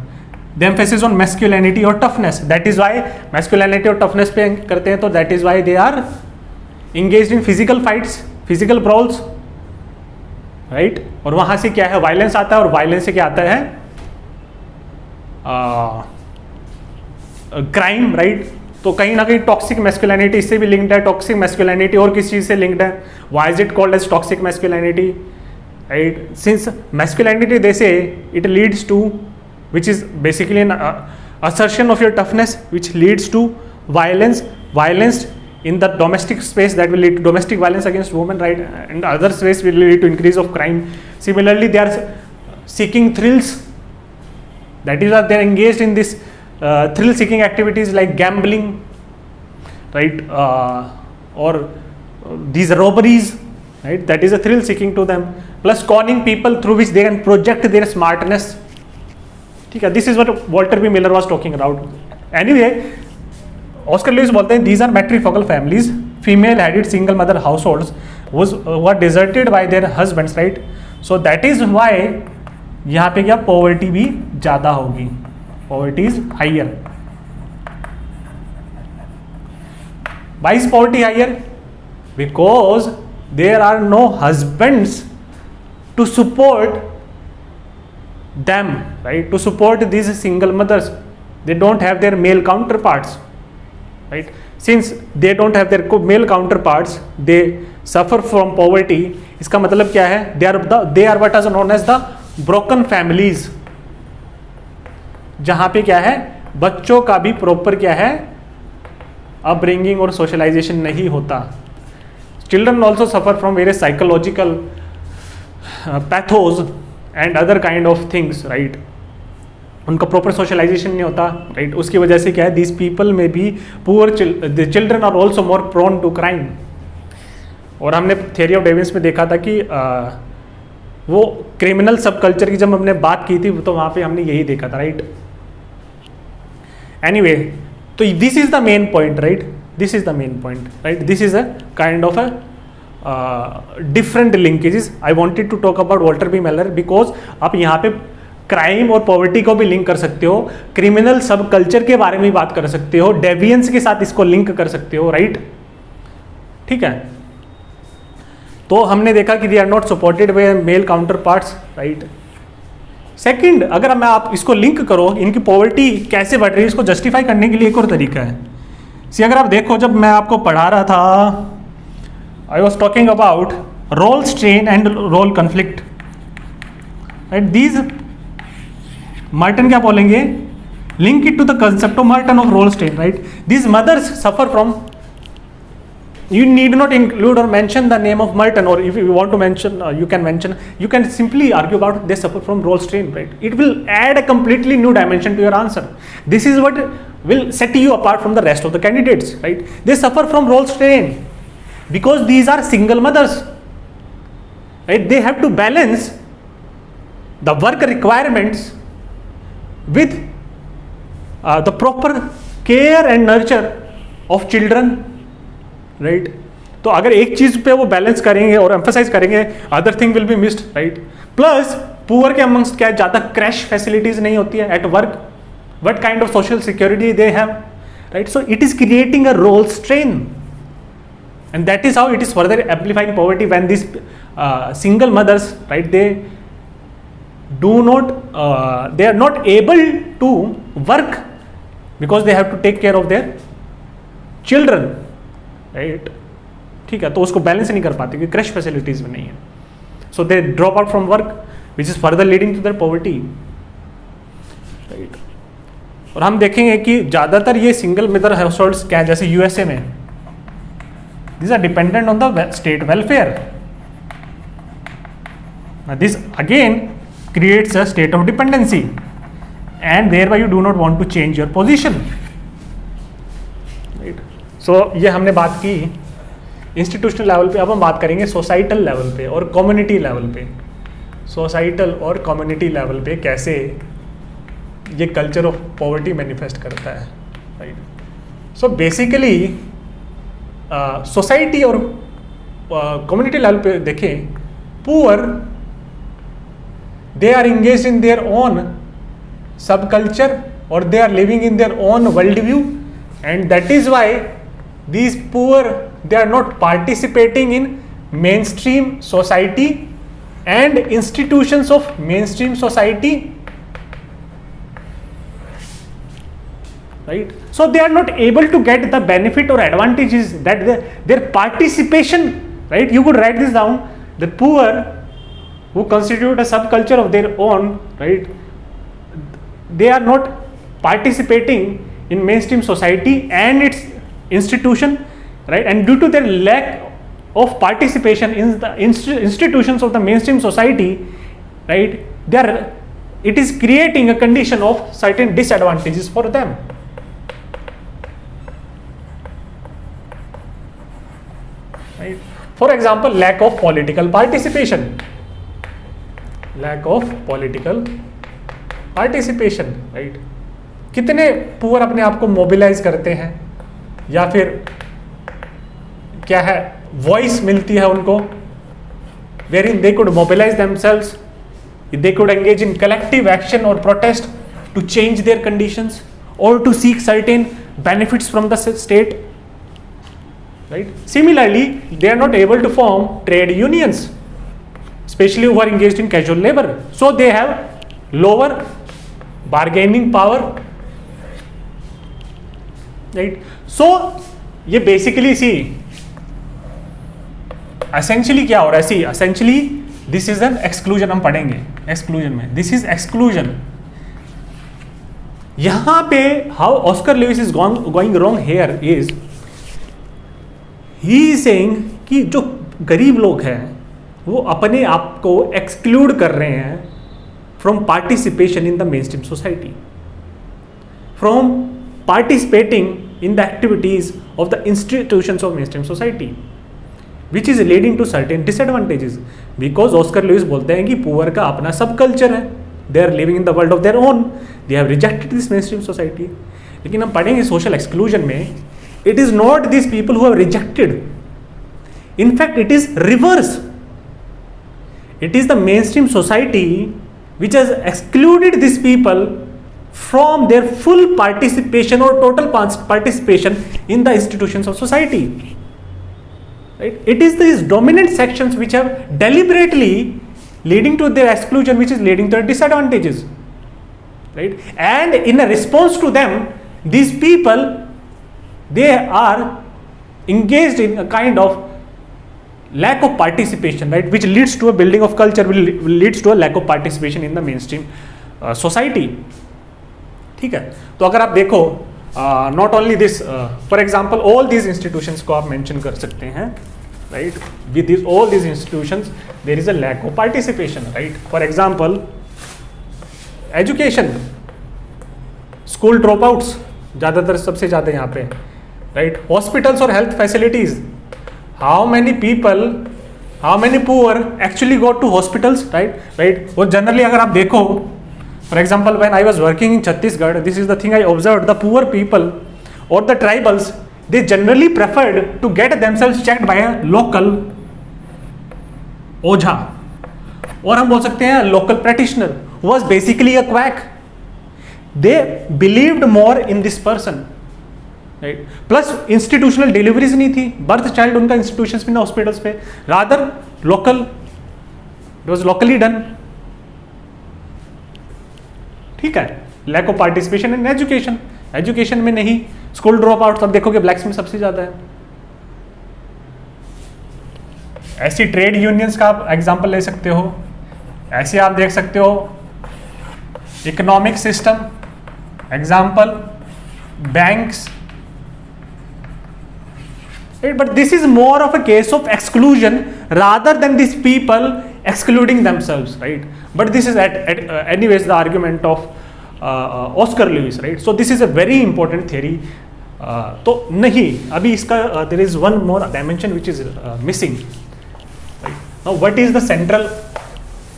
The emphasis on masculinity और toughness. That is why masculinity और toughness पे करते हैं, तो that is why they are engaged in physical fights, physical brawls, right, और वहां से क्या है, वायलेंस आता है, और वायलेंस से क्या आता है, क्राइम, राइट। तो कहीं ना कहीं टॉक्सिक मैस्कुलिनिटी इससे भी लिंक्ड है। टॉक्सिक मैस्कुलिनिटी और किस चीज से लिंक्ड है, why is it called as toxic masculinity, right, since masculinity they say it leads to which is basically an assertion of your toughness which leads to violence in the domestic space that will lead to domestic violence against women, right, and other space will lead to increase of crime. Similarly, they are seeking thrills, that is why they are engaged in this thrill seeking activities like gambling, right, or these robberies, right, that is a thrill seeking to them, plus conning people through which they can project their smartness. ठीक है, this is what Walter B Miller was talking about. Anyway, Oscar Lewis बोलते हैं these are matrifocal families, female headed single mother households were deserted by their husbands, right. So that is why यहाँ पे क्या poverty भी ज़्यादा होगी, poverty is higher. Why is poverty higher? Because there are no husbands to support them, right, to support these single mothers. They don't have their male counterparts, right. Since they don't have their male counterparts, they suffer from poverty. इसका मतलब क्या है, they are what is known as the broken families, जहाँ पे क्या है बच्चों का भी प्रॉपर क्या है अपब्रिंगिंग और सोशलाइजेशन नहीं होता. Children also suffer from various psychological pathos and other kind of things, right. उनका प्रॉपर सोशलाइजेशन नहीं होता, राइट. उसकी वजह से क्या है, दिस पीपल में भी poor children are also more prone to crime. और हमने थियरी ऑफ डेविंस में देखा था कि वो क्रिमिनल सब कल्चर की जब हमने बात की थी तो वहाँ पे हमने यही देखा था, राइट. एनीवे, तो this is the main point, right. This is the main point, right. This is a kind of a different linkages. I wanted to talk about Walter B Miller because आप यहाँ पे crime और poverty को भी link कर सकते हो, criminal सब कल्चर के बारे में भी बात कर सकते हो, डेवियंस के साथ इसको लिंक कर सकते हो, राइट. ठीक है, तो हमने देखा कि they are not supported by male counterparts, right. Second, अगर मैं आप इसको लिंक करो, इनकी पॉवर्टी कैसे बढ़ रही है, इसको जस्टिफाई करने के लिए एक और तरीका है. सी अगर आप देखो, जब मैं आपको पढ़ा रहा था, I was talking about role strain and role conflict, right. These Merton क्या बोलेंगे, link it to the concept of Merton of role strain, right. These mothers suffer from, you need not include or mention the name of Merton, or if you want to mention, you can simply argue about they suffer from role strain, right. It will add a completely new dimension to your answer. This is what will set you apart from the rest of the candidates, right. They suffer from role strain because these are single mothers, right. They have to balance the work requirements with the proper care and nurture of children, right. तो अगर एक चीज पे वो balance करेंगे और emphasise करेंगे, other thing will be missed, right. Plus poor के अमंग्स क्या ज्यादा क्रैश फैसिलिटीज नहीं होती है at work, what kind of social security they have, right. So it is creating a role strain and that is how it is further amplifying poverty when this single mothers, right, they do not they are not able to work because they have to take care of their children, right. ठीक है, तो उसको balance नहीं कर पाते क्योंकि crash facilities में नहीं है. So they drop out from work which is further leading to their poverty, right. और हम देखेंगे कि ज़्यादातर ये सिंगल मदर हाउस होल्ड्स क्या है, जैसे यूएसए में this are dependent on the state welfare. This again creates a state of dependency and thereby you do not want to change your position, right. सो ये हमने बात की institutional level पे. अब हम बात करेंगे सोसाइटल लेवल पे और कम्युनिटी लेवल पे. सोसाइटल और कम्युनिटी लेवल पे कैसे ये कल्चर ऑफ पॉवर्टी मैनिफेस्ट करता है, राइट. सो बेसिकली सोसाइटी और कम्युनिटी लेवल पे देखें, poor they are engaged in their own subculture और they are living in their own world view, and that is why these poor, they are not participating in mainstream society and institutions of mainstream society, right? So they are not able to get the benefit or advantages that their participation, right? You could write this down: the poor who constitute a subculture of their own, right? They are not participating in mainstream society and its institution, right? And due to their lack of participation in the institutions of the mainstream society, right, it is creating a condition of certain disadvantages for them. Right? For example, lack of political participation. Lack of political participation, right? कितने poor अपने आप को mobilise करते हैं, या फिर क्या है, वॉइस मिलती है उनको, wherein they could mobilize themselves, they could engage in collective action or protest to change their conditions or to seek certain benefits from the state, right? Similarly, they are not able to form trade unions, especially who are engaged in casual labor, so they have lower bargaining power, right? So ये basically see essentially क्या हो रहा है, see essentially this is an exclusion, हम पढ़ेंगे exclusion में, this is exclusion. यहाँ पे how Oscar Lewis is going wrong here is he is saying कि जो गरीब लोग हैं वो अपने आप को एक्सक्लूड कर रहे हैं from participation in the mainstream society, from participating in the activities of the institutions of mainstream society, which is leading to certain disadvantages, because Oscar Lewis बोलते हैं कि पुअर का अपना सब कल्चर है, they are living in the world of their own, they have rejected this mainstream society. लेकिन हम पढ़ेंगे social exclusion में, it is not these people who have rejected, in fact it is reverse, it is the mainstream society which has excluded these people from their full participation or total participation in the institutions of society, right? It is these dominant sections which have deliberately leading to their exclusion, which is leading to their disadvantages, right? And in a response to them, these people, they are engaged in a kind of lack of participation, right, which leads to a building of culture, will leads to a lack of participation in the mainstream society. ठीक है, तो अगर आप देखो not only this, for example all these institutions को आप mention कर सकते हैं, right? With this all these institutions there is a lack of participation, right? For example education, school dropouts ज़्यादातर सबसे ज़्यादा यहाँ पे, राइट? हॉस्पिटल्स और health facilities, how many people, how many poor actually go to hospitals, right? और generally अगर आप देखो, for example when I was working in Chhattisgarh, this is the thing I observed, the poor people or the tribals, they generally preferred to get themselves checked by a local ओझा, और हम बोल सकते हैं local practitioner who was basically a quack. They believed more in this person, right? Plus institutional deliveries नहीं थी, birth child उनका institutions में ना हॉस्पिटल्स पे, rather local, it was locally done, ठीक है? Lack of participation in education, education में नहीं, स्कूल ड्रॉप आउट अब देखोगे ब्लैक्स में सबसे ज्यादा है. ऐसी ट्रेड यूनियंस का आप एग्जांपल ले सकते हो, ऐसे आप देख सकते हो economic system, example banks, right? But this is more of a case of exclusion rather than these people excluding themselves, right? But this is anyways the argument of Oscar Lewis, right? So this is a very important theory. तो नहीं, अभी इसका there is one more dimension which is missing, right? Now what is the central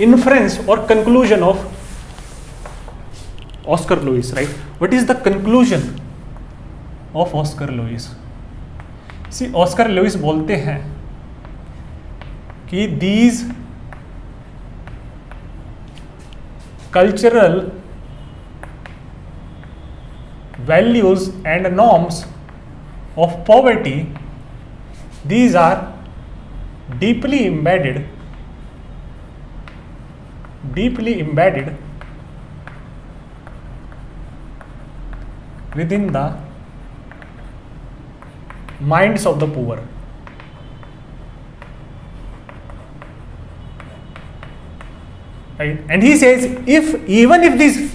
inference or conclusion of Oscar Lewis, right? What is the conclusion of Oscar Lewis? See, Oscar Lewis बोलते हैं कि these cultural values and norms of poverty, these are deeply embedded deeply embedded within the minds of the poor. Right? And he says, even if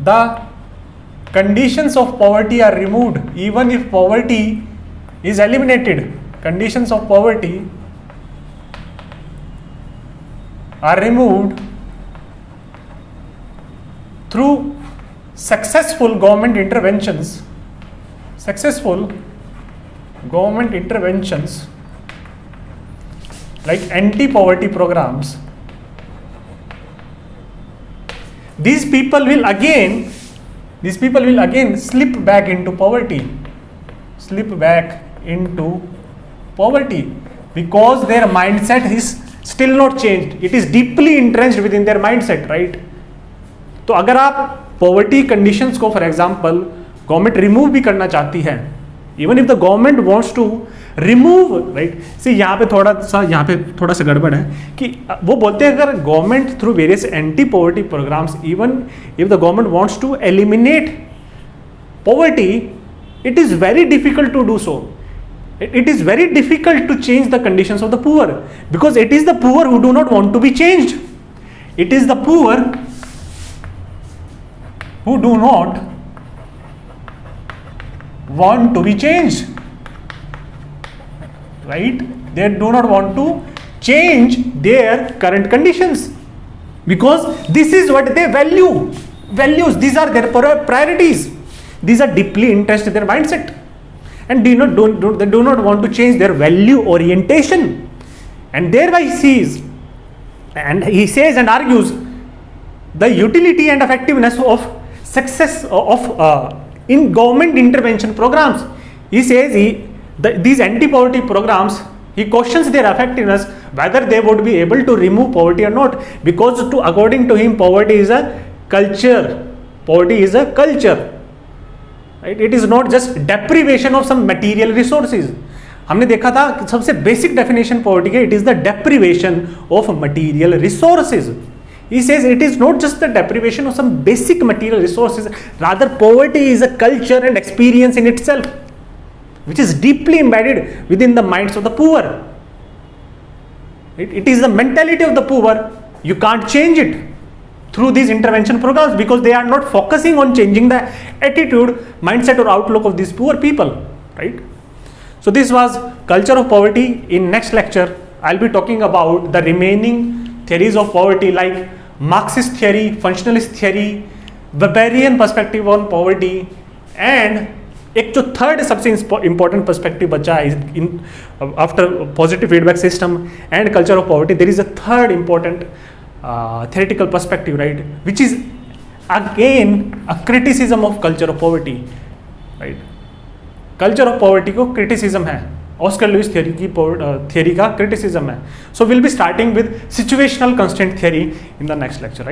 the conditions of poverty are removed, even if poverty is eliminated, conditions of poverty are removed through successful government interventions, like anti-poverty programs, these people will again slip back into poverty, because their mindset is still not changed. It is deeply entrenched within their mindset, right? तो अगर आप poverty conditions को for example government remove भी करना चाहती है, even if the government wants to remove, right, see यहाँ पे थोड़ा सा गड़बड़ है कि वो बोलते हैं अगर government through various anti poverty programmes, even if the government wants to eliminate poverty, it is very difficult to do so. It is very difficult to change the conditions of the poor, because it is the poor who do not want to be changed. It is the poor who do not want to be changed, right? They do not want to change their current conditions because this is what they value. Values, these are their priorities. These are deeply entrenched in their mindset, and they do not want to change their value orientation, and thereby he says and argues the utility and effectiveness of success of in government intervention programs. He says these anti-poverty programs, he questions their effectiveness, whether they would be able to remove poverty or not, because according to him poverty is a culture. Right? It is not just deprivation of some material resources. हमने देखा था कि सबसे basic definition poverty के, it is the deprivation of material resources. He says it is not just the deprivation of some basic material resources, rather poverty is a culture and experience in itself, which is deeply embedded within the minds of the poor. It is the mentality of the poor. You can't change it through these intervention programs because they are not focusing on changing the attitude, mindset or outlook of these poor people, right? So this was culture of poverty. In next lecture I'll be talking about the remaining theories of poverty, like Marxist theory, functionalist theory, Weberian perspective on poverty, and एक जो third सबसे important perspective बचा है in after positive feedback system and culture of poverty, there is a third important theoretical perspective, right, which is again a criticism of culture of poverty, right? Culture of poverty को criticism है, Oscar Lewis theory की theory का criticism है. So we'll be starting with situational constraint theory in the next lecture, right?